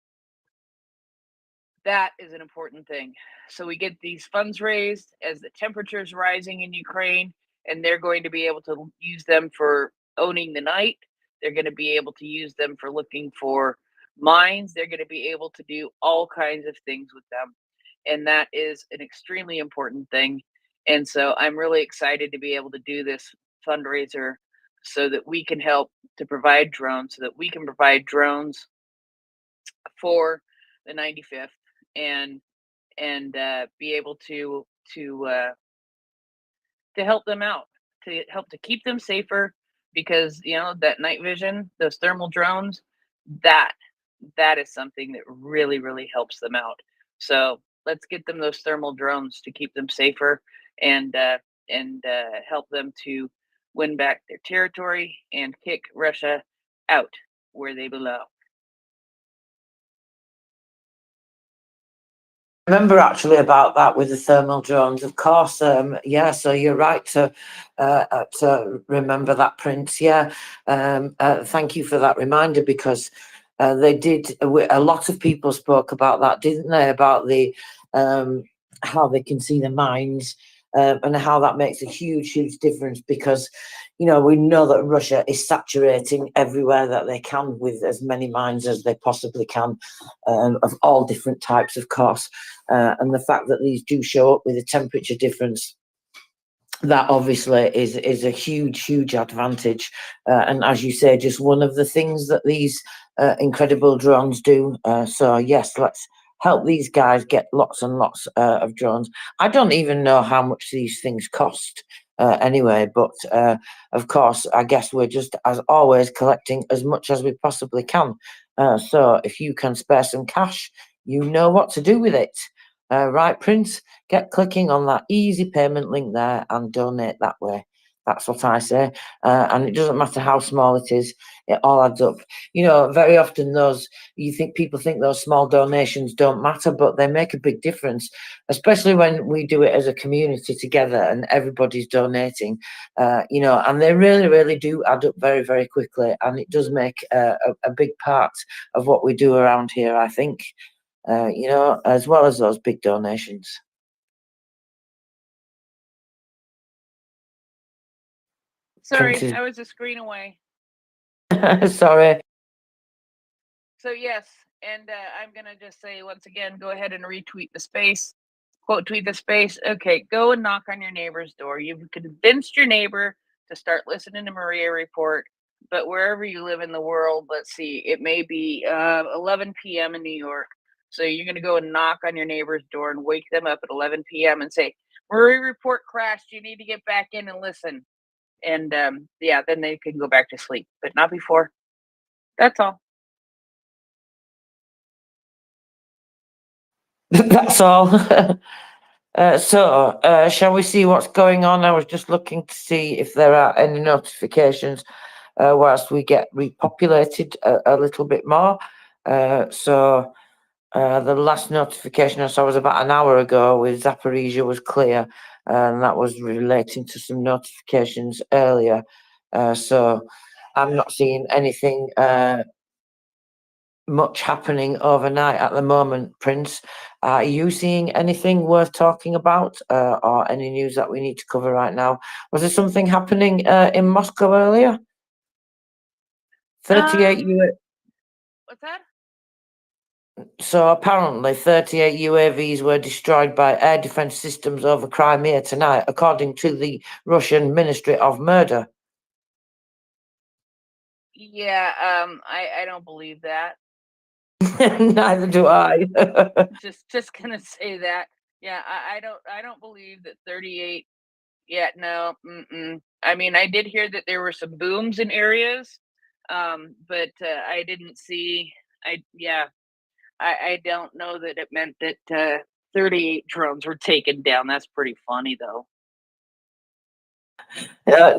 that is an important thing. So we get these funds raised as the temperature is rising in Ukraine, and they're going to be able to use them for owning the night. They're going to be able to use them for looking for mines. They're going to be able to do all kinds of things with them. And that is an extremely important thing. And so I'm really excited to be able to do this fundraiser so that we can help to provide drones, so that we can provide drones for the 95th and be able to help them out, to help to keep them safer, because that night vision, those thermal drones, that is something that really helps them out. So let's get them those thermal drones to keep them safer and help them to win back their territory and kick Russia out where they belong. Remember actually about that with the thermal drones, of course. Yeah, so you're right to remember that, Prince. Yeah, thank you for that reminder, because they did. A lot of people spoke about that, didn't they? About the how they can see the mines, and how that makes a huge difference, because we know that Russia is saturating everywhere that they can with as many mines as they possibly can, of all different types, of course. And the fact that these do show up with a temperature difference, that obviously is a huge advantage. And as you say, just one of the things that these incredible drones do. So yes, let's help these guys get lots and lots of drones. I don't even know how much these things cost anyway, but of course, I guess we're just, as always, collecting as much as we possibly can. So if you can spare some cash, you know what to do with it. Right, Prince? Get clicking on that easy payment link there and donate that way. That's what I say. And it doesn't matter how small it is, it all adds up. Very often people think those small donations don't matter, but they make a big difference, especially when we do it as a community together and everybody's donating, and they really do add up very quickly. And it does make a big part of what we do around here, I think. As well as those big donations. Sorry, Prince's... I was a screen away. Sorry. So yes, and I'm gonna just say once again, go ahead and retweet the space, quote tweet the space. Okay, go and knock on your neighbor's door. You've convinced your neighbor to start listening to MriyaReport, but wherever you live in the world, let's see, it may be 11 p.m. in New York. So you're gonna go and knock on your neighbor's door and wake them up at 11 p.m. and say, MriyaReport crashed. You need to get back in and listen. And yeah, then they can go back to sleep, but not before. That's all. That's all. So, shall we see what's going on? I was just looking to see if there are any notifications whilst we get repopulated a little bit more. So the last notification I saw was about an hour ago with Zaporizhia was clear, and that was relating to some notifications earlier. So I'm not seeing anything much happening overnight at the moment, Prince. Are you seeing anything worth talking about, or any news that we need to cover right now? Was there something happening in Moscow earlier? 38 What's that? So apparently 38 UAVs were destroyed by air defense systems over Crimea tonight, according to the Russian Ministry of Murder. Yeah, I don't believe that. Neither do I. Just gonna say that. Yeah, I don't believe that 38. Yeah, no. I mean, I did hear that there were some booms in areas, but I didn't see. I don't know that it meant that 38 drones were taken down. That's pretty funny, though.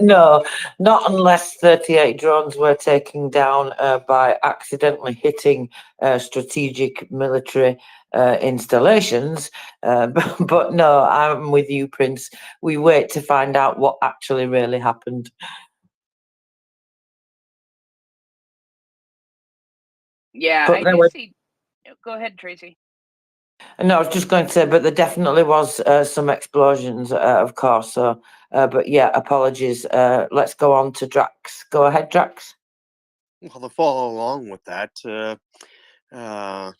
No, not unless 38 drones were taken down by accidentally hitting strategic military installations. But no, I'm with you, Prince. We wait to find out what actually really happened. Yeah, But I there do were, see. Go ahead, Tracy. no, I was just going to say, but there definitely was some explosions, of course. So, but yeah, apologies. Let's go on to Drax. Go ahead, Drax. Well, to follow along with that, I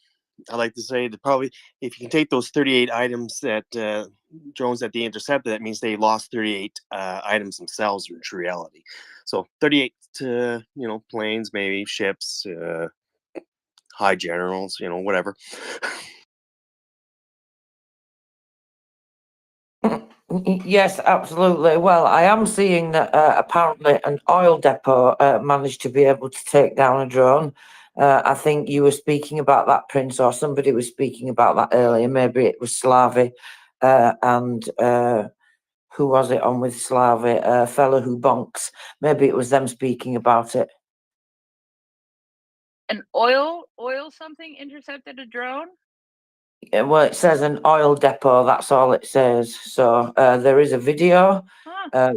like to say that probably if you can take those 38 items that drones that they intercepted, that means they lost 38 items themselves in true reality. So 38, planes, maybe ships, high generals, whatever. Yes, absolutely. Well, I am seeing that apparently an oil depot managed to be able to take down a drone. I think you were speaking about that, Prince, or somebody was speaking about that earlier. Maybe it was Slavi. And who was it on with Slavi? A fellow who bonks. Maybe it was them speaking about it. An oil something intercepted a drone? Yeah, well, it says an oil depot. That's all it says. So there is a video. Huh.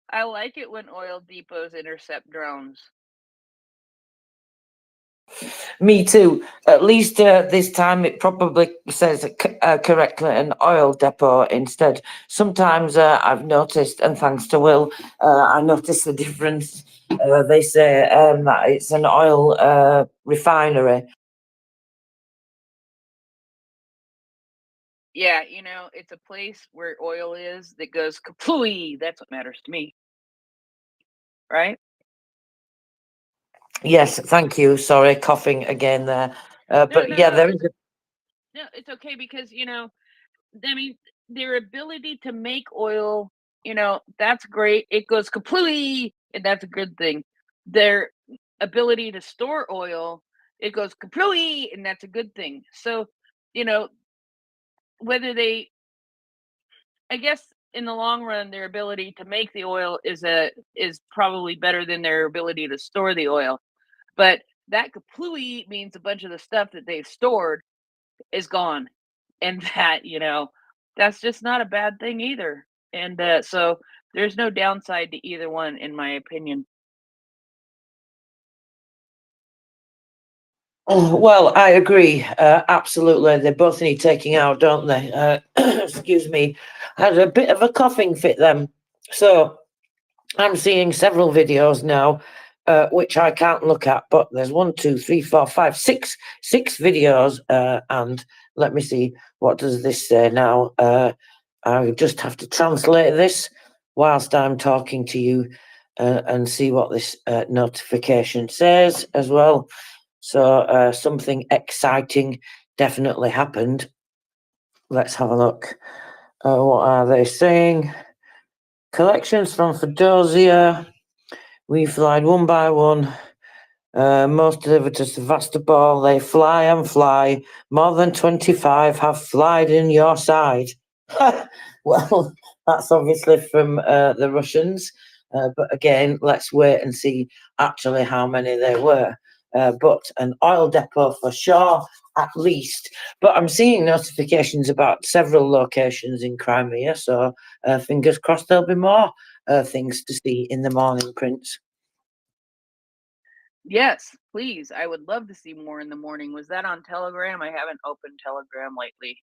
I like it when oil depots intercept drones. Me too. At least this time it probably says correctly an oil depot instead. Sometimes I've noticed, and thanks to Will, I noticed the difference. They say that it's an oil refinery. Yeah, it's a place where oil is that goes kaplooey. That's what matters to me. Right? Yes, thank you. Sorry, coughing again there. But yeah, there is. No, it's okay because I mean, their ability to make oil, that's great. It goes kaplooey, and that's a good thing. Their ability to store oil, it goes kaplooey, and that's a good thing. So, whether they, I guess, in the long run, their ability to make the oil is probably better than their ability to store the oil. But that kaplooey means a bunch of the stuff that they've stored is gone, and that's just not a bad thing either. And so there's no downside to either one, in my opinion. Well, I agree. Absolutely. They both need taking out, don't they? Excuse me. I had a bit of a coughing fit then. So I'm seeing several videos now, which I can't look at, but there's 1, 2, 3, 4, 5, 6 videos. And let me see, what does this say now? I just have to translate this whilst I'm talking to you and see what this notification says as well. So something exciting definitely happened. Let's have a look. What are they saying? Collections from Fedosia. We flied one by one. Most delivered to Sevastopol. They fly and fly. More than 25 have flied in your side. Well, that's obviously from the Russians. But again, let's wait and see actually how many there were. But an oil depot for sure, at least. But I'm seeing notifications about several locations in Crimea. So fingers crossed there'll be more things to see in the morning, Prince. Yes, please. I would love to see more in the morning. Was that on Telegram? I haven't opened Telegram lately.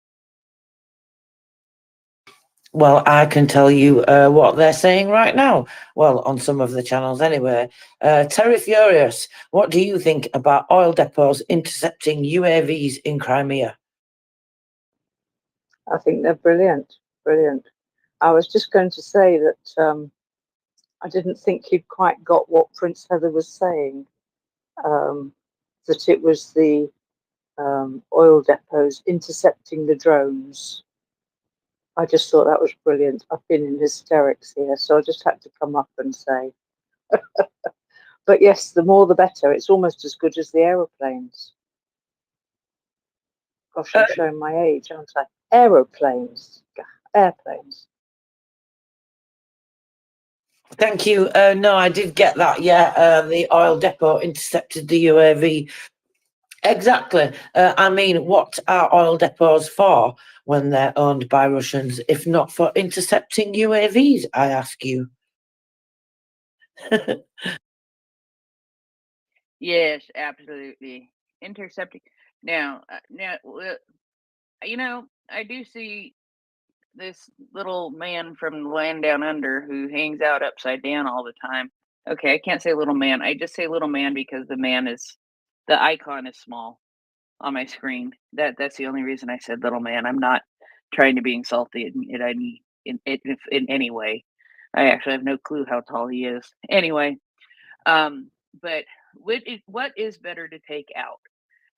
Well, I can tell you what they're saying right now. Well, on some of the channels anyway. Terry Furious, what do you think about oil depots intercepting UAVs in Crimea? I think they're brilliant, brilliant. I was just going to say that I didn't think you'd quite got what Prince Heather was saying, that it was the oil depots intercepting the drones. I just thought that was brilliant. I've been in hysterics here, so I just had to come up and say. But yes, the more the better. It's almost as good as the aeroplanes. Gosh, I'm showing my age, aren't I? Aeroplanes, airplanes. Thank you. No, I did get that. Yeah, the oil depot intercepted the UAV. Exactly. I mean, what are oil depots for when they're owned by Russians, if not for intercepting UAVs, I ask you? Yes, absolutely. Intercepting. Now, I do see this little man from the land down under who hangs out upside down all the time. Okay, I can't say little man. I just say little man because the icon is small on my screen. That's the only reason I said little man. I'm not trying to be insulted in any way. I actually have no clue how tall he is. Anyway, but what is better to take out?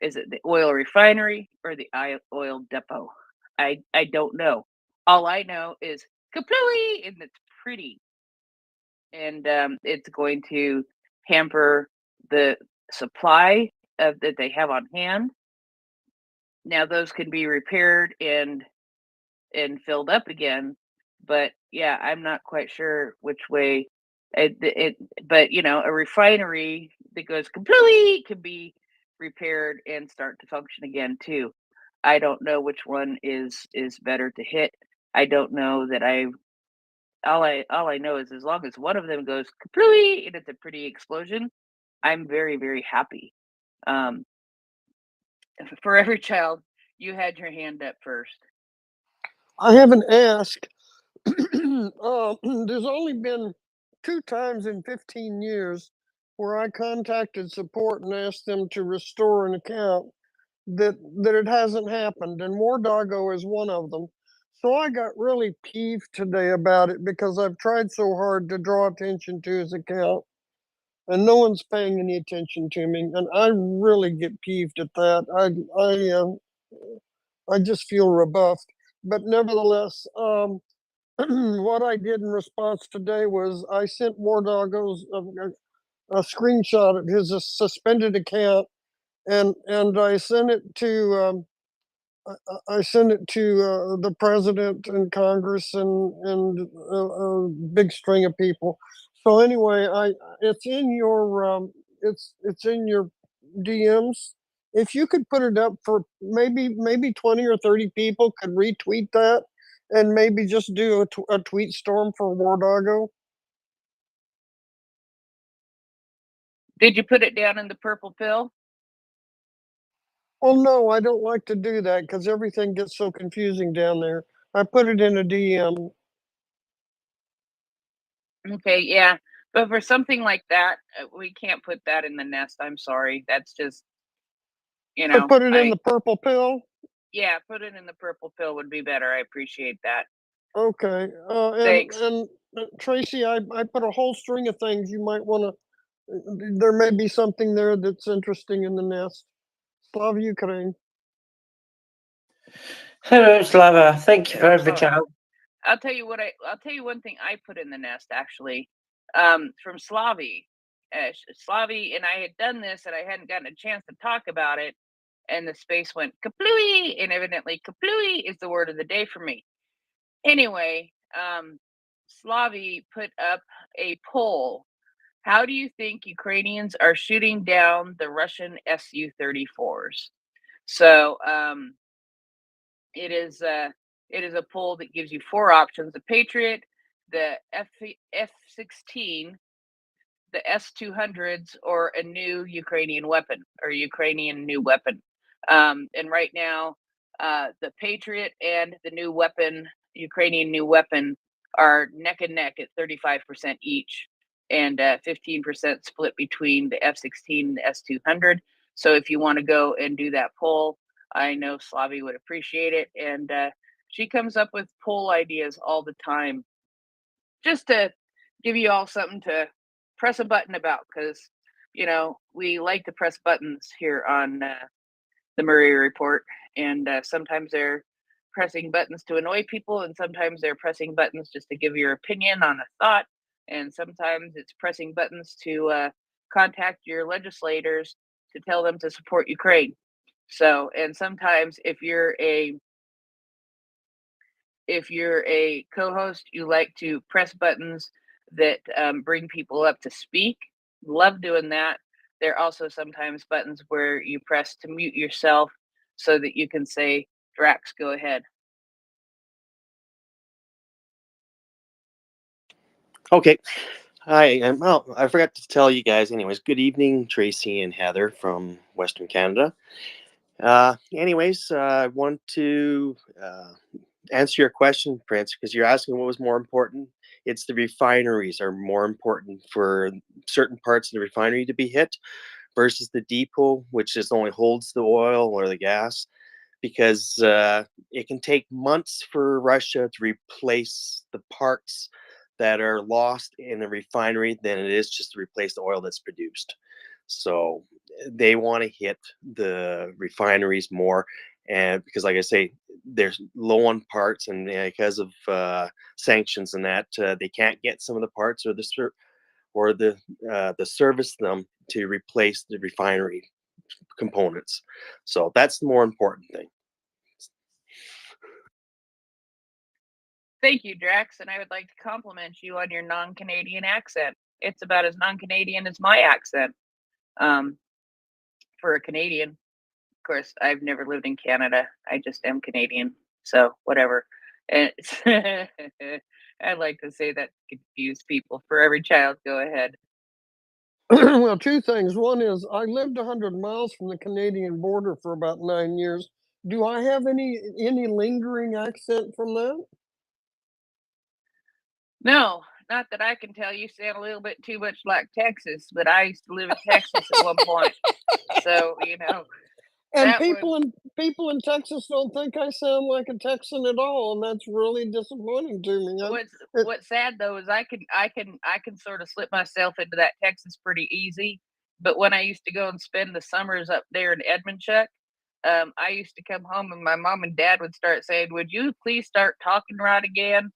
Is it the oil refinery or the oil depot? I don't know. All I know is kaplooey, and it's pretty, and it's going to hamper the supply that they have on hand. Now those can be repaired and filled up again, but yeah, I'm not quite sure which way. But a refinery that goes completely can be repaired and start to function again too. I don't know which one is better to hit. I don't know that all I know is as long as one of them goes completely and it's a pretty explosion, I'm very, very happy. Um, for every child, you had your hand up first. I haven't asked. There's only been 2 times in 15 years where I contacted support and asked them to restore an account that it hasn't happened, and War Doggo is one of them. So I got really peeved today about it because I've tried so hard to draw attention to his account, and no one's paying any attention to me, and I really get peeved at that. I just feel rebuffed. But nevertheless, what I did in response today was I sent War Doggo's a screenshot of his suspended account, and I sent it to I sent it to the president and Congress and a big string of people. So anyway, it's in your it's in your DMs. If you could put it up for maybe 20 or 30 people could retweet that, and maybe just do a tweet storm for War Doggo. Did you put it down in the purple pill? Well, no, I don't like to do that because everything gets so confusing down there. I put it in a DM. Okay, yeah. But for something like that, we can't put that in the nest. I'm sorry. That's just, I put it in the purple pill. Yeah, put it in the purple pill would be better. I appreciate that. Okay. Thanks. And Tracy, I put a whole string of things you might want to. There may be something there that's interesting in the nest. Slava Ukraine. Hello, Slava. Thank you for the Oh, chat. I'll tell you one thing I put in the nest actually, from Slavi. Slavi and I had done this and I hadn't gotten a chance to talk about it, and the space went kaplooey, and evidently kaplooey is the word of the day for me. Anyway, Slavi put up a poll. How do you think Ukrainians are shooting down the Russian Su-34s? So it is a poll that gives you 4 options: the Patriot, the F-16, the S-200s, or a new Ukrainian weapon or Ukrainian new weapon. And right now, the Patriot and the new weapon, Ukrainian new weapon, are neck and neck at 35% each, and 15% split between the F-16 and the S-200. So if you want to go and do that poll, I know Slavi would appreciate it. And she comes up with poll ideas all the time, just to give you all something to press a button about, because we like to press buttons here on the MriyaReport, and sometimes they're pressing buttons to annoy people, and sometimes they're pressing buttons just to give your opinion on a thought, and sometimes it's pressing buttons to contact your legislators to tell them to support Ukraine. So, and sometimes if you're a co-host, you like to press buttons that bring people up to speak. Love doing that. There are also sometimes buttons where you press to mute yourself so that you can say, Drax, go ahead. Okay. Hi, and well, I forgot to tell you guys. Anyways, good evening, Tracy and Heather from Western Canada. I want to answer your question, Prince, because you're asking what was more important. It's the refineries are more important for certain parts of the refinery to be hit versus the depot, which just only holds the oil or the gas, because it can take months for Russia to replace the parts that are lost in a refinery than it is just to replace the oil that's produced. So they want to hit the refineries more, and because, like I say, they're low on parts, and because of sanctions and that, they can't get some of the parts or the service them to replace the refinery components. So that's the more important thing. Thank you, Drax, and I would like to compliment you on your non-Canadian accent. It's about as non-Canadian as my accent. For a Canadian, of course, I've never lived in Canada. I just am Canadian, so whatever. And I'd like to say that to confuse people. For every child, go ahead. Well, two things. One is I lived 100 miles from the Canadian border for about 9 years. Do I have any lingering accent from that? No, not that I can tell. You sound a little bit too much like Texas, but I used to live in Texas at one point. So, And that was people in Texas don't think I sound like a Texan at all, and that's really disappointing to me. what's sad though is I can sort of slip myself into that Texas pretty easy. But when I used to go and spend the summers up there in Edmondchuck, I used to come home and my mom and dad would start saying, "Would you please start talking right again?"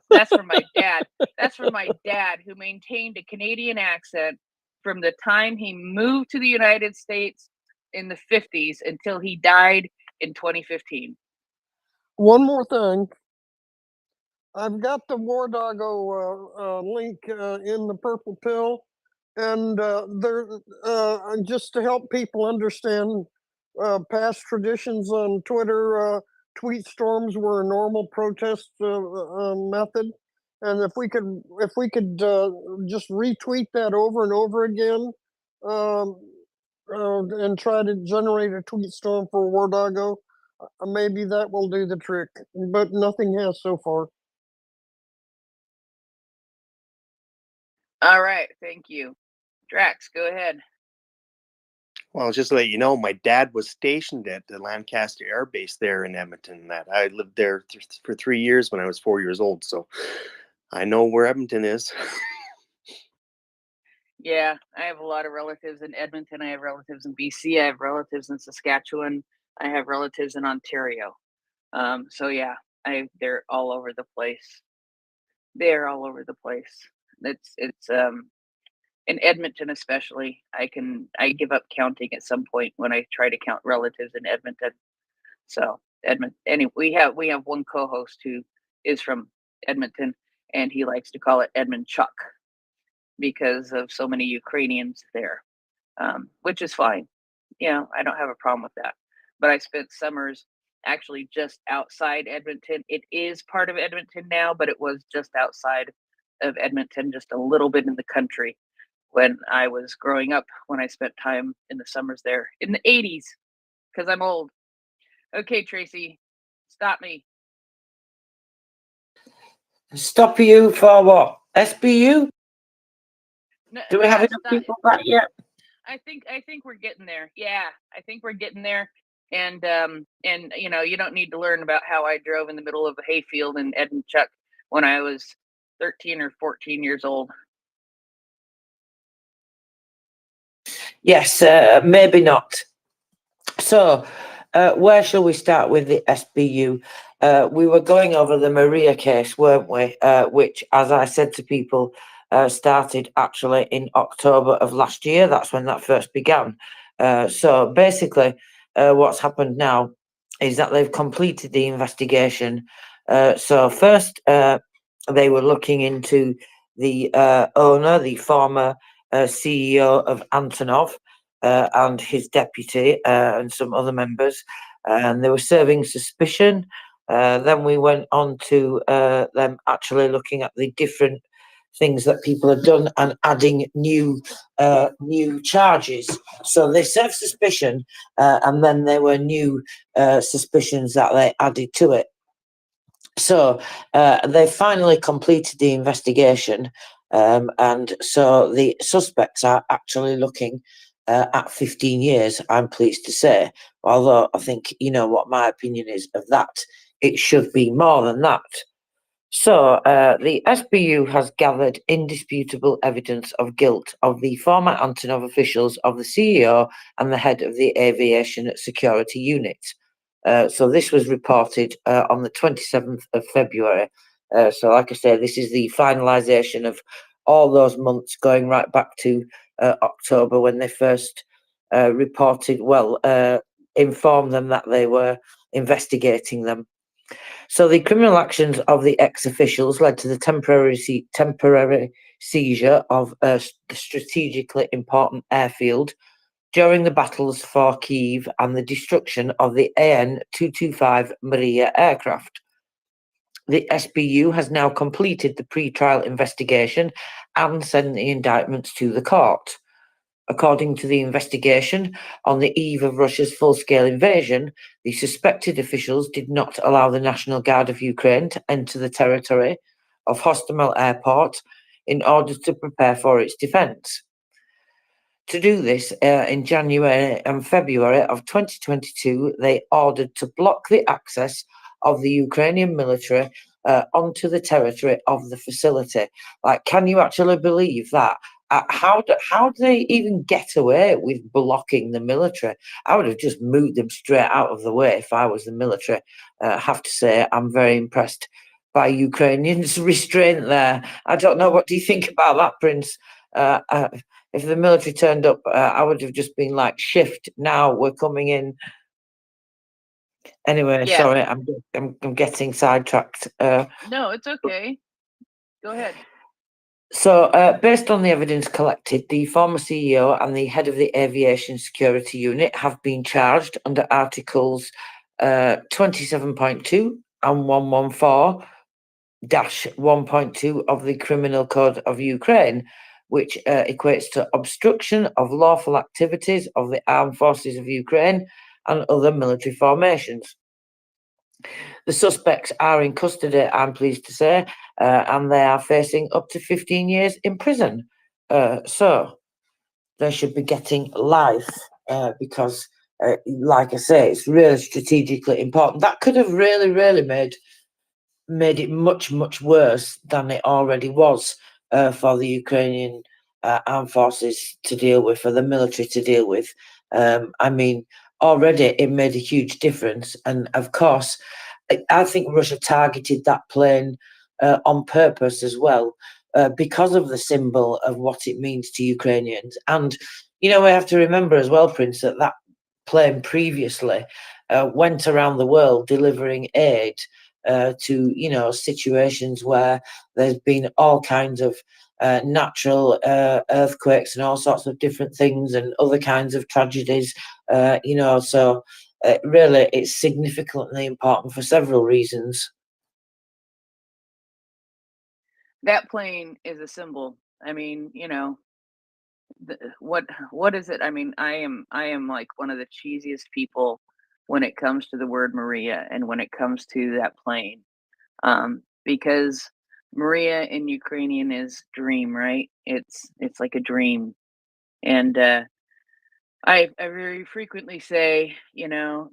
That's from my dad. That's from my dad, who maintained a Canadian accent from the time he moved to the United States in the 50s until he died in 2015. One more thing. I've got the War Doggo link in the purple pill, and there just to help people understand past traditions on Twitter. Tweet storms were a normal protest method, and if we could just retweet that over and over again, um, and try to generate a tweet storm for War Doggo, maybe that will do the trick. But nothing has so far. All right, thank you. Drax, go ahead. Well, just to let you know, my dad was stationed at the Lancaster Air Base there in Edmonton. That I lived there for 3 years when I was 4 years old, so I know where Edmonton is. Yeah, I have a lot of relatives in Edmonton. I have relatives in BC. I have relatives in Saskatchewan. I have relatives in Ontario. So yeah, they're all over the place. They're all over the place. It's in Edmonton especially. I give up counting at some point when I try to count relatives in Edmonton. So Edmonton. Anyway, we have one co-host who is from Edmonton, and he likes to call it Edmondchuck because of so many Ukrainians there, which is fine. I don't have a problem with that. But I spent summers actually just outside Edmonton. It is part of Edmonton now, but it was just outside of Edmonton, just a little bit in the country when I was growing up, when I spent time in the summers there in the 80s, because I'm old. Okay, Tracy, stop me. Stop you for what? SBU? No, Do we have yeah, enough stop. people back yet? I think we're getting there. Yeah, I think we're getting there. And you don't need to learn about how I drove in the middle of a hayfield in Edmondchuck when I was 13 or 14 years old. Yes, maybe not. So, where shall we start with the SBU? We were going over the Maria case, weren't we? Which, as I said to people, started actually in October of last year. That's when that first began. So basically, what's happened now is that they've completed the investigation. So first, they were looking into the owner, the former CEO of Antonov, and his deputy and some other members, and they were serving suspicion. Then we went on to them actually looking at the different things that people have done and adding new charges. So they served suspicion, and then there were new suspicions that they added to it. So they finally completed the investigation, and so the suspects are actually looking at 15 years, I'm pleased to say. Although I think, you know what my opinion is of that, it should be more than that. So the SBU has gathered indisputable evidence of guilt of the former Antonov officials, of the CEO and the head of the Aviation Security Unit. So this was reported on the 27th of February. So like I say, this is the finalisation of all those months going right back to October, when they first reported, informed them that they were investigating them. So the criminal actions of the ex-officials led to the temporary seizure of the strategically important airfield during the battles for Kyiv and the destruction of the AN-225 Mriya aircraft. The SBU has now completed the pre-trial investigation and sent the indictments to the court. According to the investigation, on the eve of Russia's full-scale invasion, the suspected officials did not allow the National Guard of Ukraine to enter the territory of Hostomel Airport in order to prepare for its defence. To do this, in January and February of 2022, they ordered to block the access of the Ukrainian military onto the territory of the facility. Like, can you actually believe that? How do they even get away with blocking the military? I would have just moved them straight out of the way if I was the military. I have to say, I'm very impressed by Ukrainians' restraint there. I don't know, what do you think about that, Prince? If the military turned up, I would have just been like, shift now, we're coming in. Anyway, Yeah. sorry, I'm getting sidetracked. No, it's okay. Go ahead. So, based on the evidence collected, the former CEO and the head of the Aviation Security Unit have been charged under Articles 27.2 and 114-1.2 of the Criminal Code of Ukraine, which equates to obstruction of lawful activities of the armed forces of Ukraine and other military formations. The suspects are in custody, I'm pleased to say, and they are facing up to 15 years in prison. So they should be getting life because, like I say, it's really strategically important. That could have really made it much worse than it already was for the Ukrainian armed forces to deal with, for the military to deal with. I mean, already it made a huge difference, and of course, I think Russia targeted that plane on purpose as well, because of the symbol of what it means to Ukrainians. And, you know, we have to remember as well, Prince, that plane previously went around the world delivering aid to, you know, situations where there's been all kinds of natural earthquakes and all sorts of different things and other kinds of tragedies, you know, so really it's significantly important for several reasons. That plane is a symbol. I mean, you know, what is it? I mean, I am like one of the cheesiest people when it comes to the word Maria and when it comes to that plane, because Maria in Ukrainian is dream, right? It's like a dream, and I very frequently say, you know,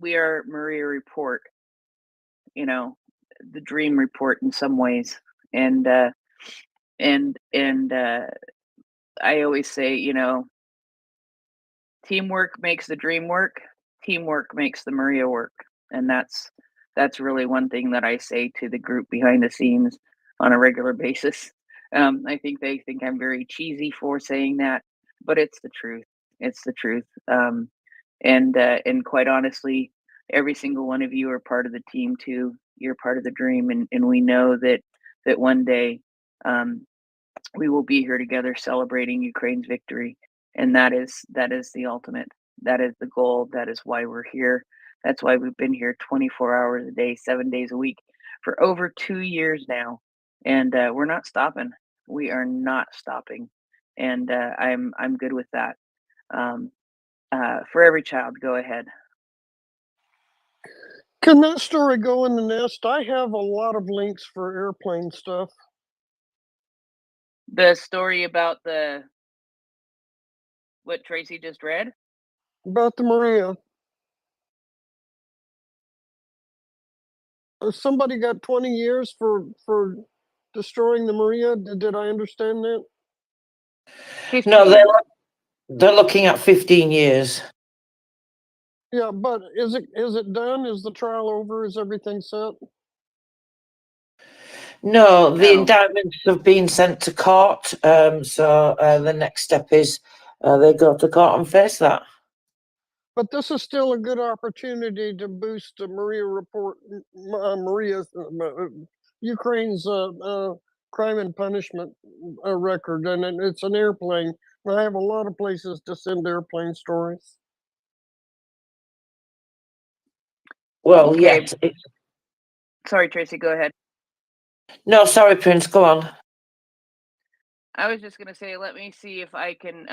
we are MriyaReport, you know, the dream report in some ways, and I always say, you know, teamwork makes the dream work. Teamwork makes the Maria work, and that's really one thing that I say to the group behind the scenes on a regular basis. I think they think I'm very cheesy for saying that, but it's the truth. It's the truth. And quite honestly, every single one of you are part of the team too. You're part of the dream, and we know that one day um, we will be here together celebrating Ukraine's victory, and that is the ultimate. That is the goal. That is why we're here. That's why we've been here 24 hours a day, 7 days a week for over 2 years now. and we're not stopping. We are not stopping, and I'm good with that. For every child, go ahead. Can that story go in the nest? I have a lot of links for airplane stuff. The story about what Tracy just read? About the Maria. Somebody got 20 years for destroying the Maria. Did I understand that? 15. No, they're looking at 15 years. Yeah, but is it done? Is the trial over? Is everything set? No, the No. indictments have been sent to court. So the next step is they go to court and face that. But this is still a good opportunity to boost the MriyaReport, Maria's Ukraine's crime and punishment record, and it's an airplane. I have a lot of places to send airplane stories. Well, Okay. yes. Sorry, Tracy, go ahead. No, sorry, Prince, go on. I was just gonna say, let me see if I can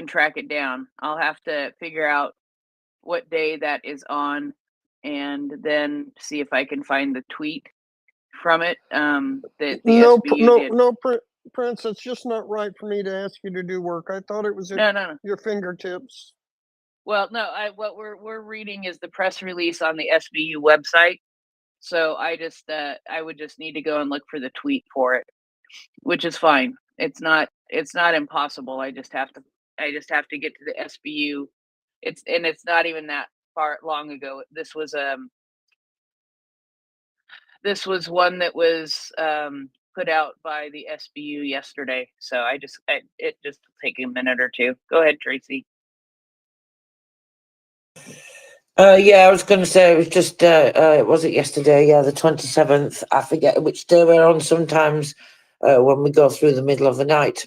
track it down. I'll have to figure out what day that is on, and then see if I can find the tweet from it. That the SBU did. No, Prince. It's just not right for me to ask you to do work. I thought it was at No. your fingertips. Well, no. What we're reading is the press release on the SBU website. So I would just need to go and look for the tweet for it, which is fine. It's not impossible. I just have to get to the SBU. It's not even that far long ago. This was one that was put out by the SBU yesterday. So it just take a minute or two. Go ahead, Tracy. Yeah, I was going to say it was just, was it yesterday? Yeah, the 27th. I forget which day we're on sometimes when we go through the middle of the night.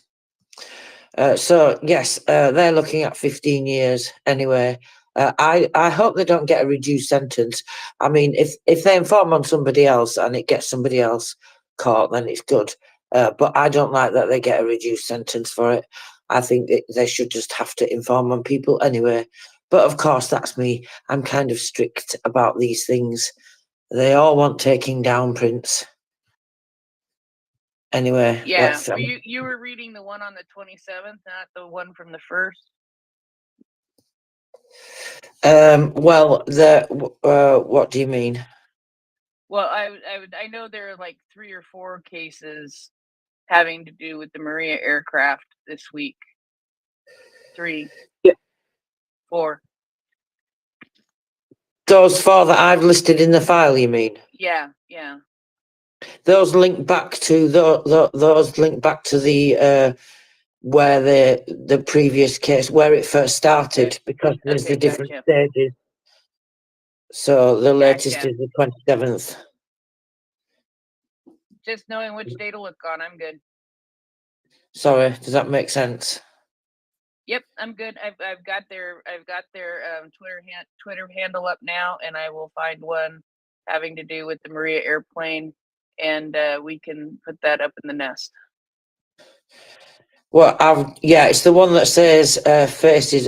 So, yes, they're looking at 15 years anyway. I hope they don't get a reduced sentence. I mean, if they inform on somebody else and it gets somebody else caught, then it's good. But I don't like that they get a reduced sentence for it. I think they should just have to inform on people anyway. But of course, that's me. I'm kind of strict about these things. They all want taking down, Prince. Anyway, yeah. You were reading the one on the 27th, not the one from the 1st. Well, what do you mean? Well, I know there are like 3 or 4 cases having to do with the Maria aircraft this week. 3. Yeah. 4. Those 4 that I've listed in the file, you mean? Yeah. Those link back to those link back to the where the previous case where it first started, because there's the different stages. So the latest is the 27th. Just knowing which day to look on, I'm good. Sorry, does that make sense? Yep, I'm good. I've got their Twitter handle up now, and I will find one having to do with the Maria airplane, and we can put that up in the nest. Well, yeah, it's the one that says faces